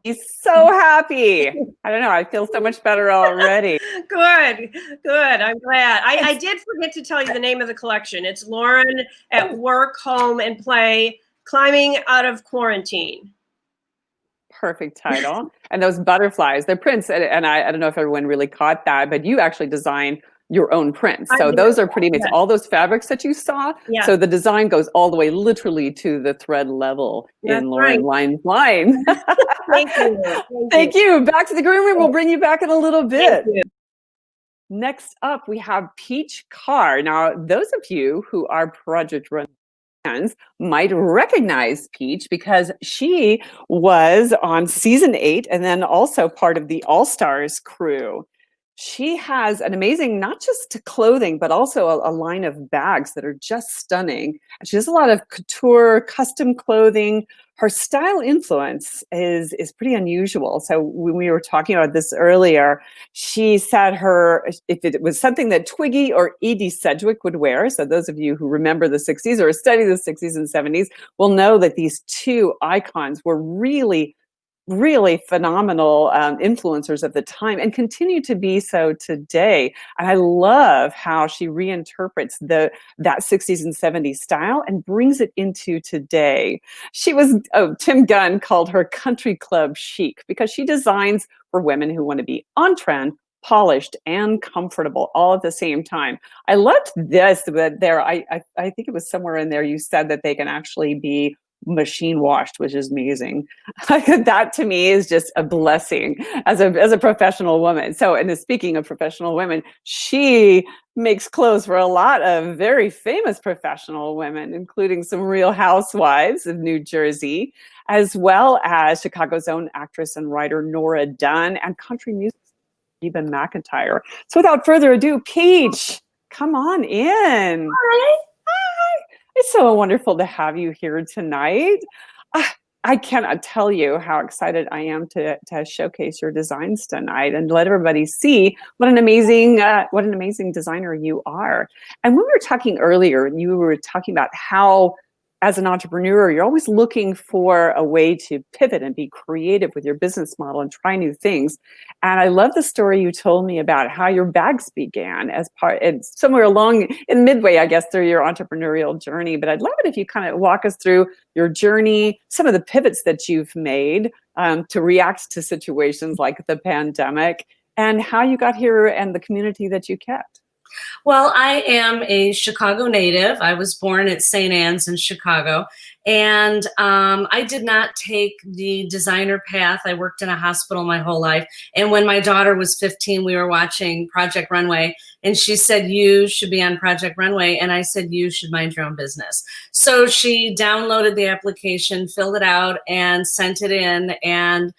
He's so happy. I don't know. I feel so much better already. Good. I'm glad. I did forget to tell you the name of the collection. It's Lauren at Work, Home, and Play, Climbing Out of Quarantine. Perfect title. And those butterflies, they're prints. And I don't know if everyone really caught that, but you actually design your own prints. So those are pretty amazing. All those fabrics that you saw. Yeah. So the design goes all the way literally to the thread level in Lauren Lein's line. Thank you. Thank you. Back to the green room. We'll bring you back in a little bit. Next up, we have Peach Carr. Now, those of you who are Project Run fans might recognize Peach because she was on season 8 and then also part of the All Stars crew. She has an amazing, not just clothing, but also a line of bags that are just stunning. She does a lot of couture, custom clothing. Her style influence is pretty unusual. So when we were talking about this earlier, she said if it was something that Twiggy or Edie Sedgwick would wear, so those of you who remember the 60s or study the 60s and 70s will know that these two icons were really phenomenal influencers at the time and continue to be so today. And I love how she reinterprets that 60s and 70s style and brings it into today. Tim Gunn called her country club chic because she designs for women who want to be on trend, polished, and comfortable all at the same time. I loved this, but I think it was somewhere in there you said that they can actually be machine washed, which is amazing. That to me is just a blessing as a professional woman. So, and speaking of professional women, she makes clothes for a lot of very famous professional women, including some Real Housewives of New Jersey, as well as Chicago's own actress and writer Nora Dunn and country music Reba McEntire. So without further ado, Peach, come on in. Hi. It's so wonderful to have you here tonight. I cannot tell you how excited I am to showcase your designs tonight and let everybody see what an amazing designer you are. And when we were talking earlier, you were talking about how, as an entrepreneur, you're always looking for a way to pivot and be creative with your business model and try new things. And I love the story you told me about how your bags began as and somewhere along in midway, I guess, through your entrepreneurial journey. But I'd love it if you kind of walk us through your journey, some of the pivots that you've made to react to situations like the pandemic, and how you got here and the community that you kept. Well, I am a Chicago native. I was born at St. Anne's in Chicago, and I did not take the designer path. I worked in a hospital my whole life, and when my daughter was 15, we were watching Project Runway, and she said, "You should be on Project Runway," and I said, "You should mind your own business." So she downloaded the application, filled it out, and sent it in, and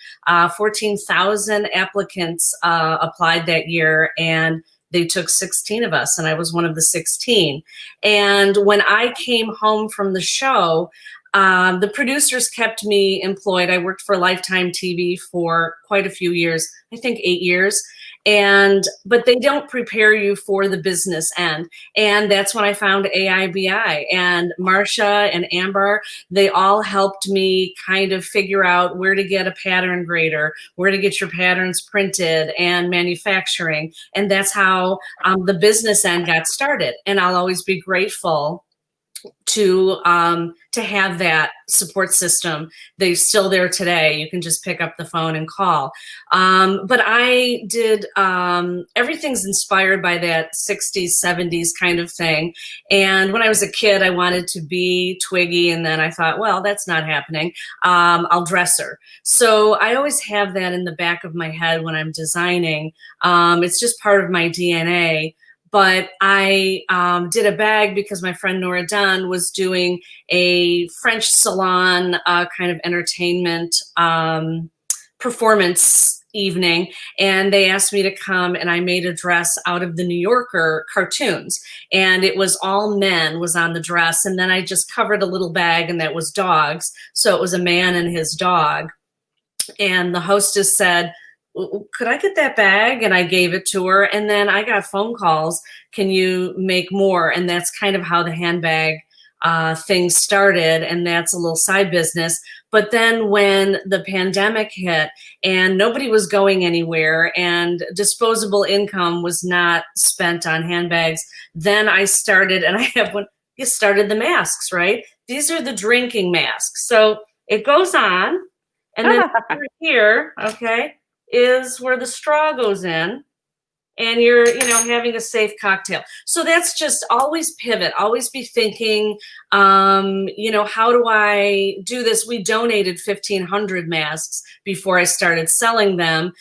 14,000 applicants applied that year, and they took 16 of us, and I was one of the 16. And when I came home from the show, the producers kept me employed. I worked for Lifetime TV for quite a few years, I think 8 years. But they don't prepare you for the business end. And that's when I found AIBI, and Marcia and Amber, they all helped me kind of figure out where to get a pattern grader, where to get your patterns printed and manufacturing. And that's how the business end got started. And I'll always be grateful to have that support system. They're still there today. You can just pick up the phone and call. But I did, everything's inspired by that 60s, 70s kind of thing. And when I was a kid, I wanted to be Twiggy, and then I thought, well, that's not happening. I'll dress her. So I always have that in the back of my head when I'm designing. It's just part of my DNA. But I did a bag because my friend Nora Dunn was doing a French salon kind of entertainment performance evening, and they asked me to come, and I made a dress out of the New Yorker cartoons, and it was all men was on the dress, and then I just covered a little bag, and that was dogs. So it was a man and his dog, and the hostess said, "Could I get that bag?" And I gave it to her. And then I got phone calls. "Can you make more?" And that's kind of how the handbag things started, and that's a little side business. But then when the pandemic hit and nobody was going anywhere and disposable income was not spent on handbags, then I started, and I have one, you started the masks, right? These are the drinking masks. So it goes on, and then here, okay, is where the straw goes in. And you're, having a safe cocktail. So that's just always pivot, always be thinking, how do I do this? We donated 1,500 masks before I started selling them.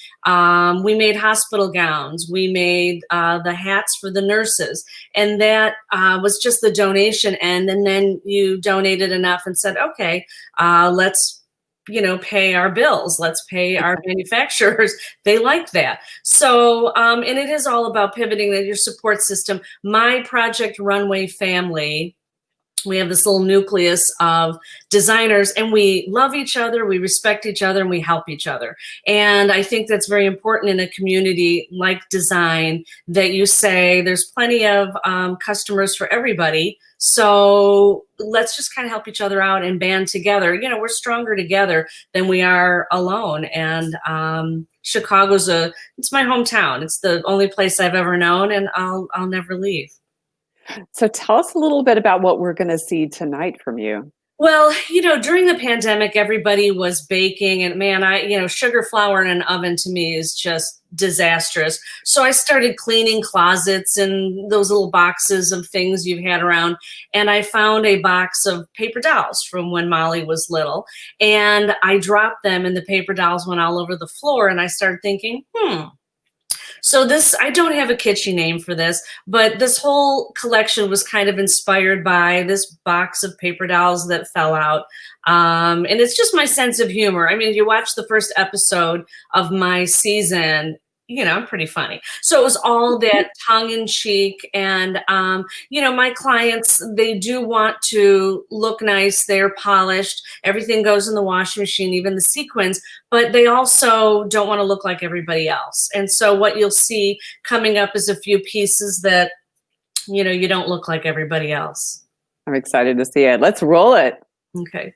We made hospital gowns. We made the hats for the nurses. And that was just the donation end. And then you donated enough and said, okay, let's pay our bills. Let's pay our manufacturers. They like that. So, and it is all about pivoting your support system. My Project Runway family, we have this little nucleus of designers, and we love each other, we respect each other, and we help each other. And I think that's very important in a community like design, that you say there's plenty of customers for everybody. So let's just kind of help each other out and band together. We're stronger together than we are alone. And Chicago's it's my hometown. It's the only place I've ever known, and I'll never leave. So tell us a little bit about what we're going to see tonight from you. Well, during the pandemic, everybody was baking, and man, sugar, flour in an oven to me is just disastrous. So I started cleaning closets and those little boxes of things you've had around. And I found a box of paper dolls from when Molly was little, and I dropped them, and the paper dolls went all over the floor. And I started thinking, so this, I don't have a kitschy name for this, but this whole collection was kind of inspired by this box of paper dolls that fell out. And it's just my sense of humor. I mean, if you watch the first episode of my season, I'm pretty funny. So it was all that tongue-in-cheek, and, my clients, they do want to look nice. They're polished. Everything goes in the washing machine, even the sequins, but they also don't want to look like everybody else. And so what you'll see coming up is a few pieces that, you don't look like everybody else. I'm excited to see it. Let's roll it. Okay.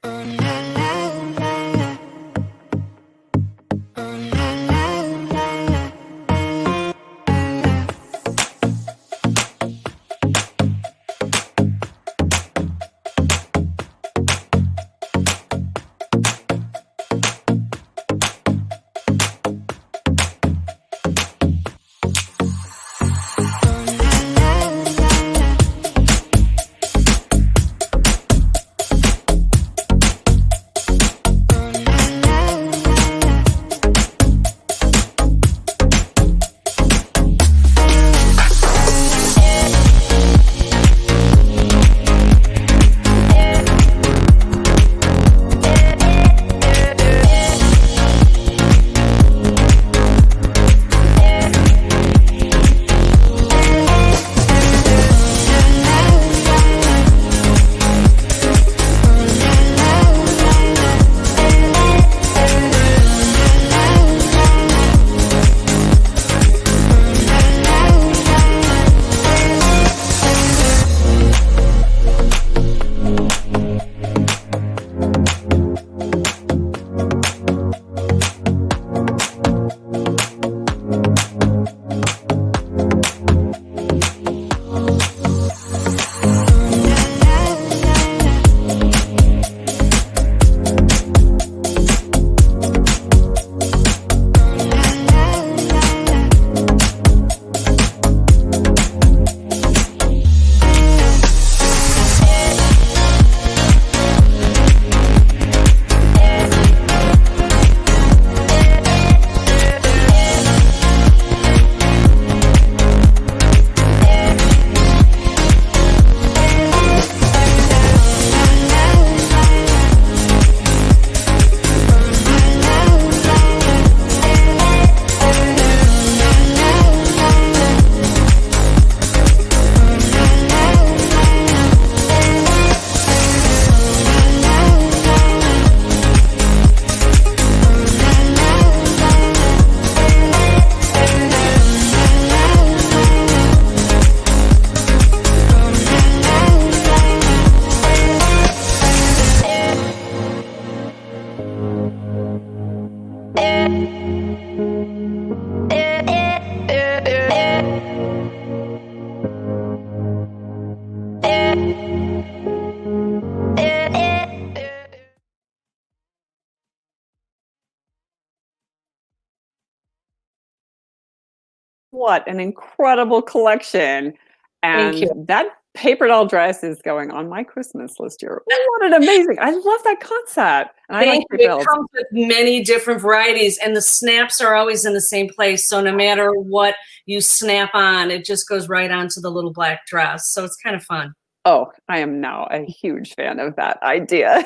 What an incredible collection. Thank you. And that paper doll dress is going on my Christmas list here. What an amazing, I love that concept. And I like Thank paper you. dolls. It comes with many different varieties, and the snaps are always in the same place. So no matter what you snap on, it just goes right onto the little black dress. So it's kind of fun. Oh, I am now a huge fan of that idea.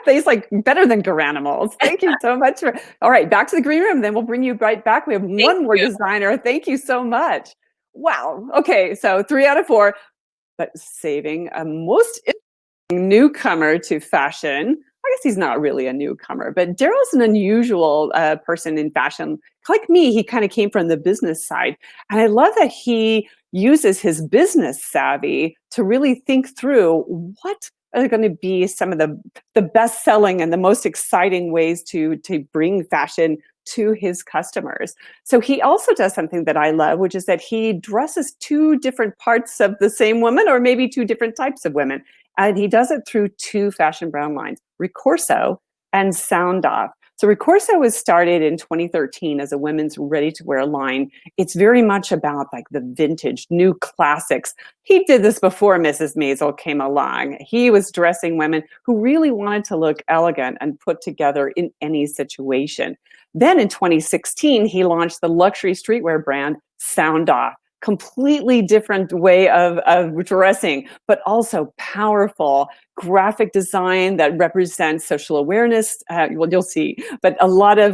Things like better than Garanimals. Thank you so much. All right, back to the green room. Then we'll bring you right back. We have one more designer. Thank you so much. Wow. Okay, so 3 out of 4, but saving a most interesting newcomer to fashion. I guess he's not really a newcomer, but Daryl's an unusual person in fashion. Like me, he kind of came from the business side. And I love that he uses his business savvy to really think through what are going to be some of the best selling and the most exciting ways to bring fashion to his customers. So he also does something that I love, which is that he dresses 2 different parts of the same woman, or maybe 2 different types of women. And he does it through 2 fashion brand lines, Ricorso and Sound Off. So Ricorso was started in 2013 as a women's ready-to-wear line. It's very much about like the vintage, new classics. He did this before Mrs. Maisel came along. He was dressing women who really wanted to look elegant and put together in any situation. Then in 2016, he launched the luxury streetwear brand Sound Off. Completely different way of dressing, but also powerful graphic design that represents social awareness. Well, you'll see, but a lot of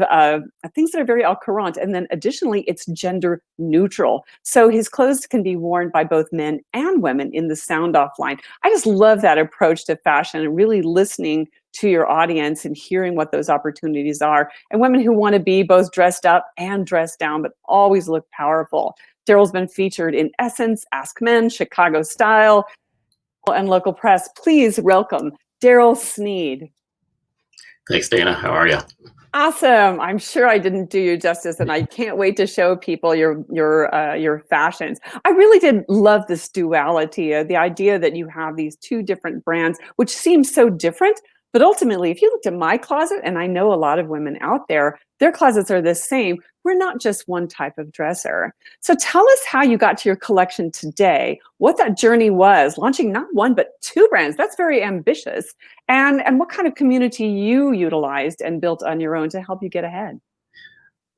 things that are very au courant. And then additionally, it's gender neutral. So his clothes can be worn by both men and women in the Sound Off line. I just love that approach to fashion and really listening to your audience and hearing what those opportunities are. And women who want to be both dressed up and dressed down, but always look powerful. Daryl's been featured in Essence, Ask Men, Chicago Style, and local press. Please welcome Daryl Sneed. Thanks, Dana. How are you? Awesome. I'm sure I didn't do you justice, and I can't wait to show people your fashions. I really did love this duality, the idea that you have these 2 different brands, which seems so different. But ultimately, if you looked at my closet, and I know a lot of women out there, their closets are the same. We're not just one type of dresser. So tell us how you got to your collection today, what that journey was, launching not 1, but 2 brands. That's very ambitious. And what kind of community you utilized and built on your own to help you get ahead.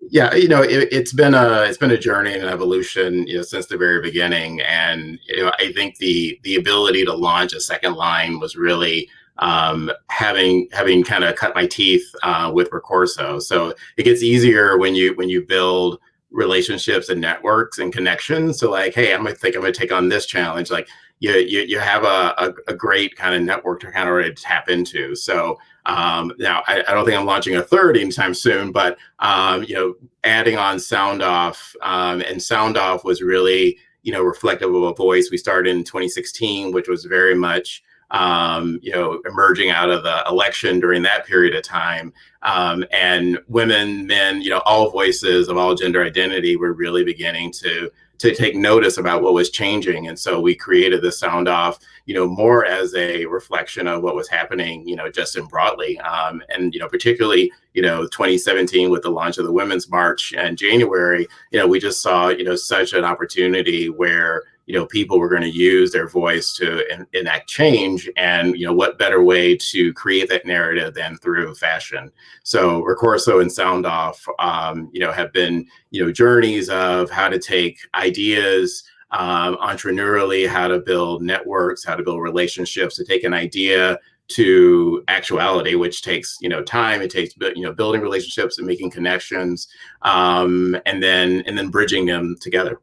Yeah, it's been a journey and an evolution, since the very beginning. And I think the ability to launch a second line was really having kind of cut my teeth with Ricorso. So it gets easier when you build relationships and networks and connections. So like, hey, I'm gonna take on this challenge. Like you have a great kind of network to kind of already tap into. So now I don't think I'm launching a 3rd anytime soon, but adding on Sound Off, and Sound Off was really reflective of a voice we started in 2016, which was very much emerging out of the election during that period of time. And women, men, all voices of all gender identity were really beginning to take notice about what was changing. And so we created the Sound Off, more as a reflection of what was happening, just in broadly. And, particularly, 2017 with the launch of the Women's March in January, we just saw, such an opportunity where people were going to use their voice to enact change. And, what better way to create that narrative than through fashion? So Ricorso and Sound Off, have been, journeys of how to take ideas entrepreneurially, how to build networks, how to build relationships, to take an idea to actuality, which takes, time. It takes, building relationships and making connections, and then bridging them together.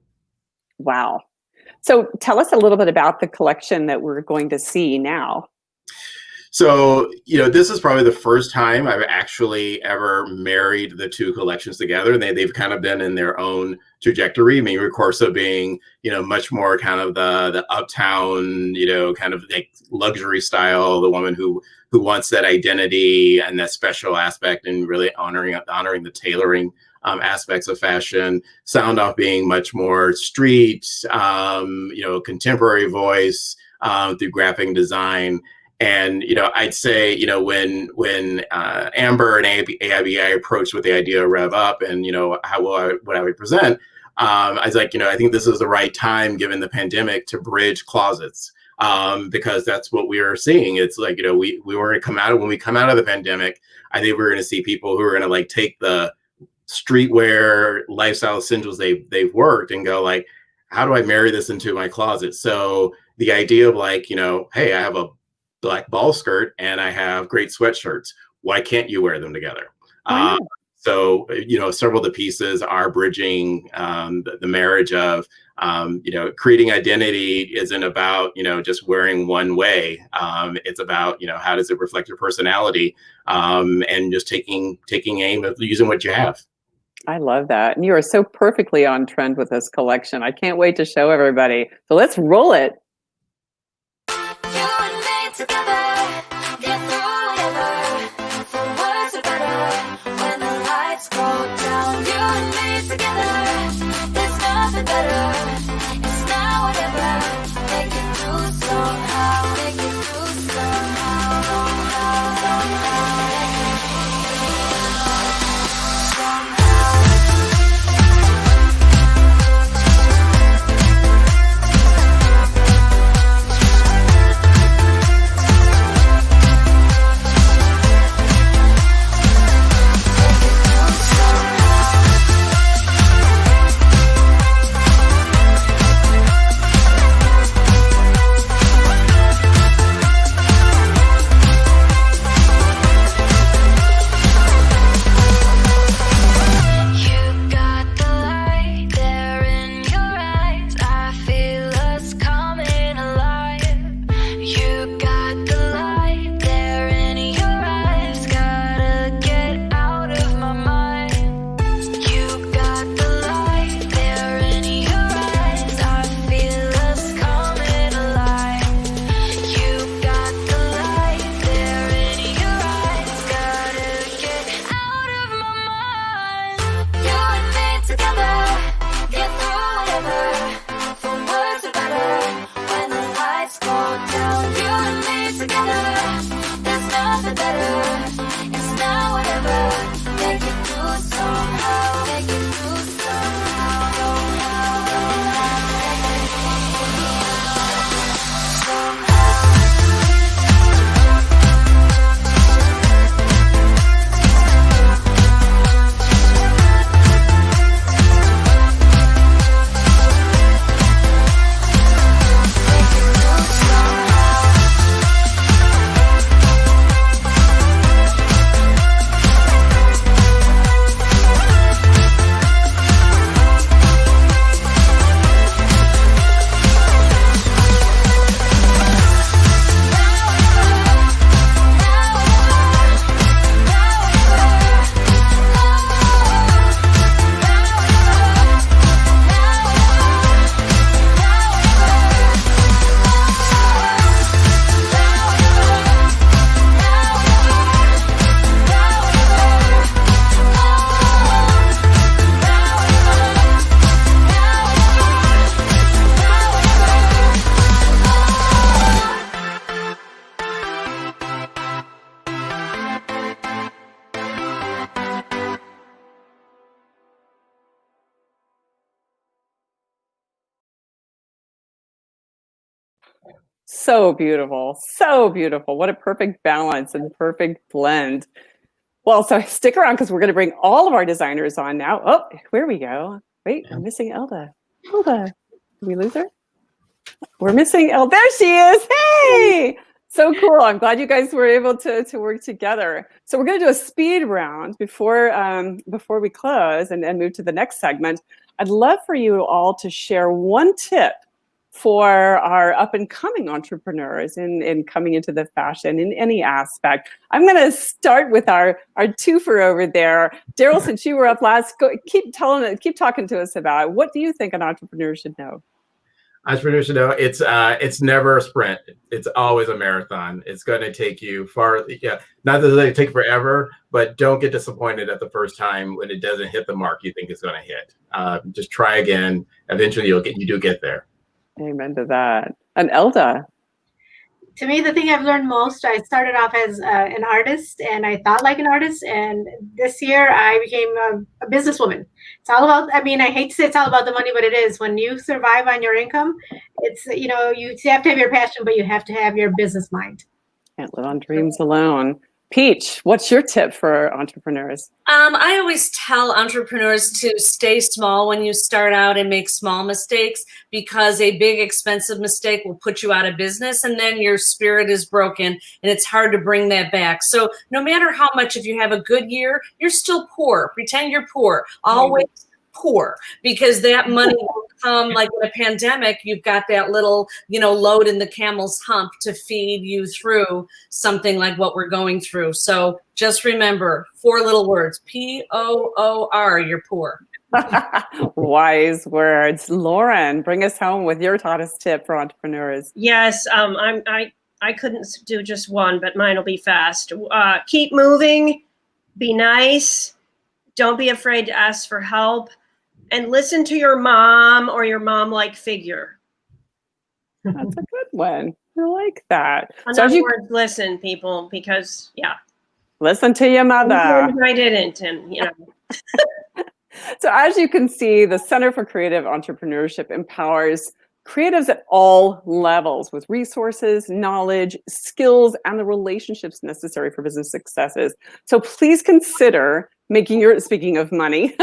Wow. So tell us a little bit about the collection that we're going to see now. So, this is probably the first time I've actually ever married the 2 collections together. They've kind of been in their own trajectory. I mean, Ricorso being, much more kind of the uptown, kind of like luxury style, the woman who wants that identity and that special aspect, and really honoring the tailoring aspects of fashion, sound off being much more street, contemporary voice through graphic design. And, I'd say, when Amber and AIBI approached with the idea of Rev Up and, what I would present, I was like, I think this is the right time, given the pandemic, to bridge closets, because that's what we are seeing. It's like, we were going to come out of, when we come out of the pandemic, I think we're going to see people who are going to like take the streetwear lifestyle essentials they've worked and go like, how do I marry this into my closet? So the idea of like, hey, I have a black ball skirt and I have great sweatshirts. Why can't you wear them together? So, several of the pieces are bridging the marriage of, creating identity isn't about, just wearing one way. It's about, how does it reflect your personality, and just taking aim of using what you have. I love that. And you are so perfectly on trend with this collection. I can't wait to show everybody. So let's roll it. So beautiful. So beautiful. What a perfect balance and perfect blend. Well, so stick around because we're going to bring all of our designers on now. Oh, here we go. Wait, I'm missing Elda. Elda. Did we lose her? We're missing Elda. There she is. Hey! So cool. I'm glad you guys were able to work together. So we're going to do a speed round before we close and move to the next segment. I'd love for you all to share one tip for our up-and-coming entrepreneurs in coming into the fashion in any aspect. I'm going to start with our twofer over there. Daryl, since you were up last, keep talking to us about it. What do you think an entrepreneur should know? Entrepreneurs should know it's never a sprint. It's always a marathon. It's going to take you far. Yeah, not that it take forever, but don't get disappointed at the first time when it doesn't hit the mark you think it's going to hit. Just try again. Eventually, you do get there. Amen to that. And Elda. To me, the thing I've learned most, I started off as an artist and I thought like an artist. And this year I became a businesswoman. It's all about, I mean, I hate to say it's all about the money, but it is. When you survive on your income, it's, you know, you have to have your passion, but you have to have your business mind. Can't live on dreams alone. Peach, what's your tip for entrepreneurs? I always tell entrepreneurs to stay small when you start out and make small mistakes, because a big expensive mistake will put you out of business and then your spirit is broken and it's hard to bring that back. So no matter how much, if you have a good year, you're still poor. Pretend you're poor. Always poor, because that money will come. Like in a pandemic, you've got that little, you know, load in the camel's hump to feed you through something like what we're going through. So just remember 4 little words: POOR. You're poor. Wise words. Lauren, bring us home with your hottest tip for entrepreneurs. Yes, I couldn't do just one, but mine will be fast. Keep moving, be nice, don't be afraid to ask for help, and listen to your mom or your mom-like figure. That's a good one. I like that. In So other words, listen, people, because listen to your mother. I didn't, and you know. So as you can see, the Center for Creative Entrepreneurship empowers creatives at all levels with resources, knowledge, skills, and the relationships necessary for business successes. So please consider making your, speaking of money,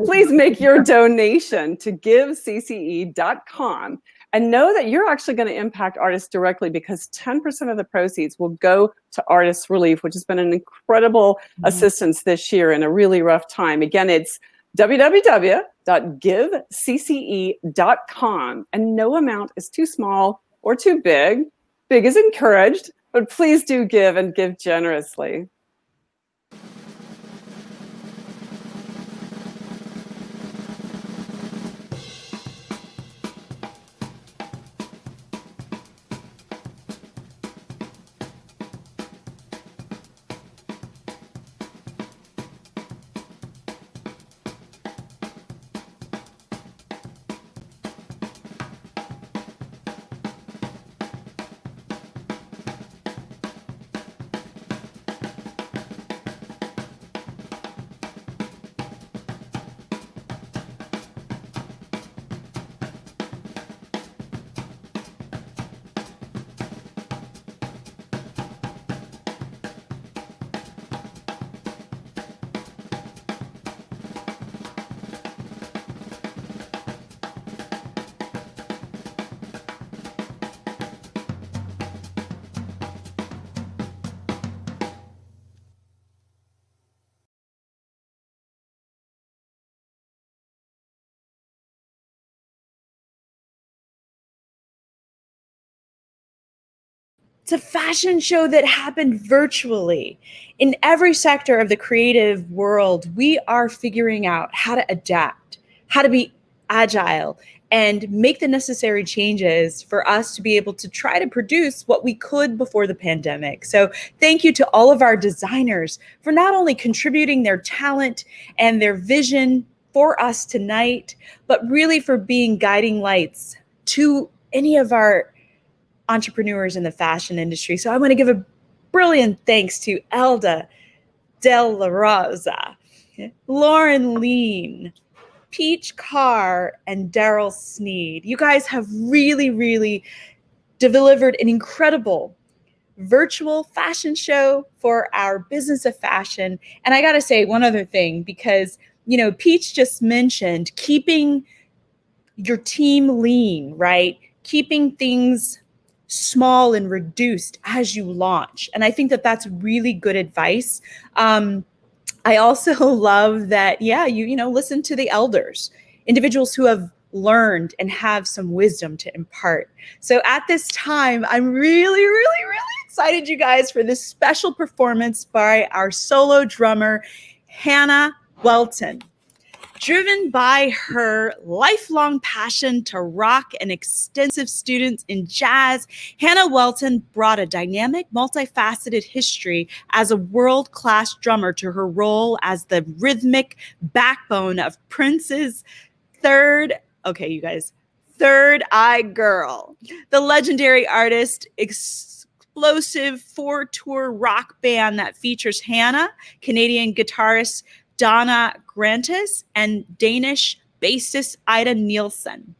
please make your donation to givecce.com. And know that you're actually going to impact artists directly, because 10% of the proceeds will go to Artists Relief, which has been an incredible assistance this year in a really rough time. Again, it's www.givecce.com. And no amount is too small or too big. Big is encouraged, but please do give, and give generously. It's a fashion show that happened virtually. In every sector of the creative world, we are figuring out how to adapt, how to be agile, and make the necessary changes for us to be able to try to produce what we could before the pandemic. So thank you to all of our designers for not only contributing their talent and their vision for us tonight, but really for being guiding lights to any of our entrepreneurs in the fashion industry. So I want to give a brilliant thanks to Elda, De La Rosa, Lauren Lein, Peach Carr, and Daryl Sneed. You guys have really, really delivered an incredible virtual fashion show for our business of fashion. And I got to say one other thing, because, you know, Peach just mentioned keeping your team lean, right? Keeping things small and reduced as you launch. And I think that that's really good advice. I also love that, you listen to the elders, individuals who have learned and have some wisdom to impart. So at this time, I'm really, really, really excited, you guys, for this special performance by our solo drummer, Hannah Welton. Driven by her lifelong passion to rock and extensive students in jazz, Hannah Welton brought a dynamic, multifaceted history as a world-class drummer to her role as the rhythmic backbone of Prince's Third Eye Girl. The legendary artist, explosive 4-tour rock band that features Hannah, Canadian guitarist Donna Grantis, and Danish bassist Ida Nielsen.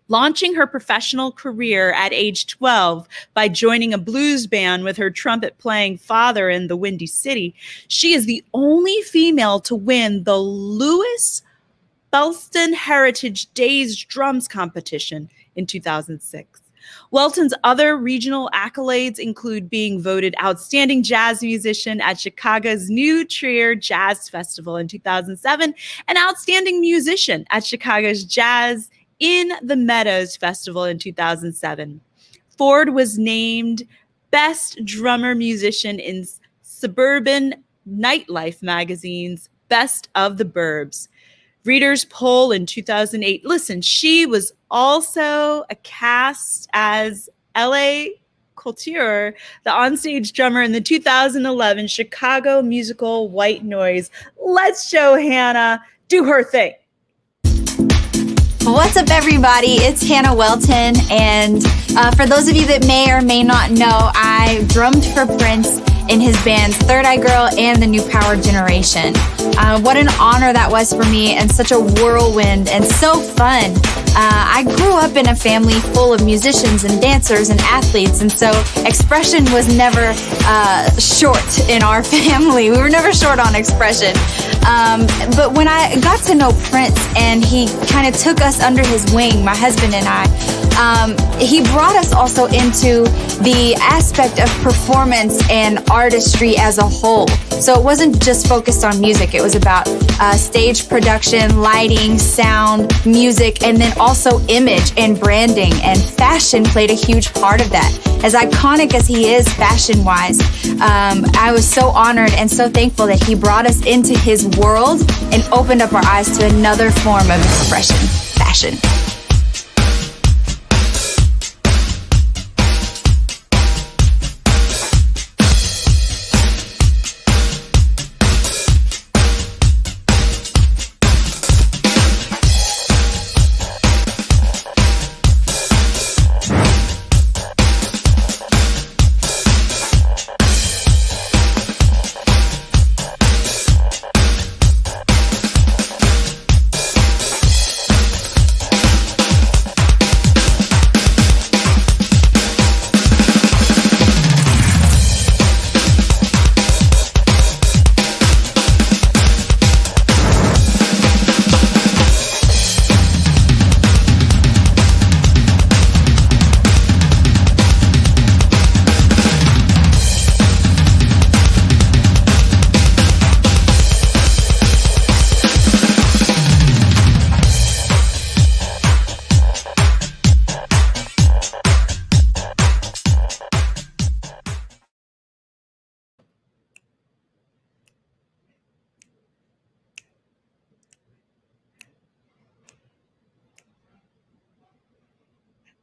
Launching her professional career at age 12 by joining a blues band with her trumpet-playing father in the Windy City, she is the only female to win the Louis Belston Heritage Days Drums competition in 2006. Welton's other regional accolades include being voted Outstanding Jazz Musician at Chicago's New Trier Jazz Festival in 2007 and Outstanding Musician at Chicago's Jazz in the Meadows Festival in 2007. Ford was named Best Drummer Musician in Suburban Nightlife magazine's Best of the Burbs Readers Poll in 2008. Listen, she was also a cast as L.A. Couture, the onstage drummer in the 2011 Chicago musical White Noise. Let's show Hannah do her thing. What's up, everybody? It's Hannah Welton, and for those of you that may or may not know, I drummed for Prince in his bands Third Eye Girl and the New Power Generation. What an honor that was for me, and such a whirlwind and so fun. I grew up in a family full of musicians and dancers and athletes, and so expression was never short in our family. We were never short on expression. But when I got to know Prince and he kind of took us under his wing, my husband and I, he brought us also into the aspect of performance and artistry as a whole. So it wasn't just focused on music. It was about stage production, lighting, sound, music, and then also image and branding. And fashion played a huge part of that. As iconic as he is fashion-wise, I was so honored and so thankful that he brought us into his world and opened up our eyes to another form of expression, fashion.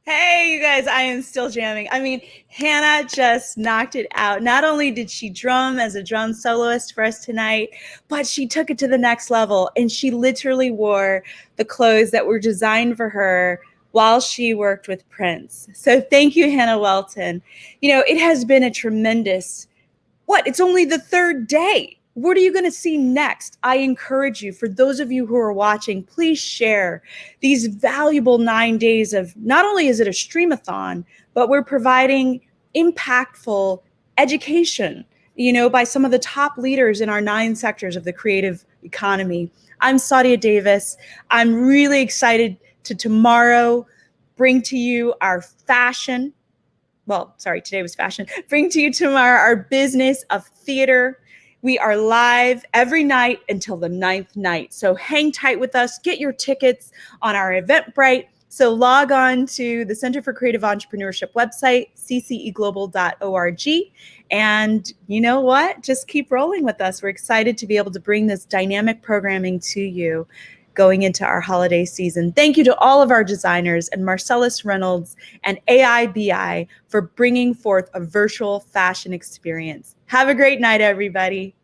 Hey, you guys, I am still jamming. I mean, Hannah just knocked it out. Not only did she drum as a drum soloist for us tonight, but she took it to the next level, and she literally wore the clothes that were designed for her while she worked with Prince. So thank you, Hannah Welton. You know, it has been a tremendous, it's only the third day. What are you going to see next? I encourage you, for those of you who are watching, please share these valuable 9 days of, not only is it a Stream-a-thon, but we're providing impactful education, you know, by some of the top leaders in our 9 sectors of the creative economy. I'm Sadia Davis. I'm really excited to tomorrow bring to you our fashion. Well, sorry, today was fashion. Bring to you tomorrow our business of theater. We are live every night until the 9th night. So hang tight with us. Get your tickets on our Eventbrite. So log on to the Center for Creative Entrepreneurship website, cceglobal.org. And you know what? Just keep rolling with us. We're excited to be able to bring this dynamic programming to you. going into our holiday season. Thank you to all of our designers and Marcellas, Reynolds, and AIBI for bringing forth a virtual fashion experience. Have a great night, everybody.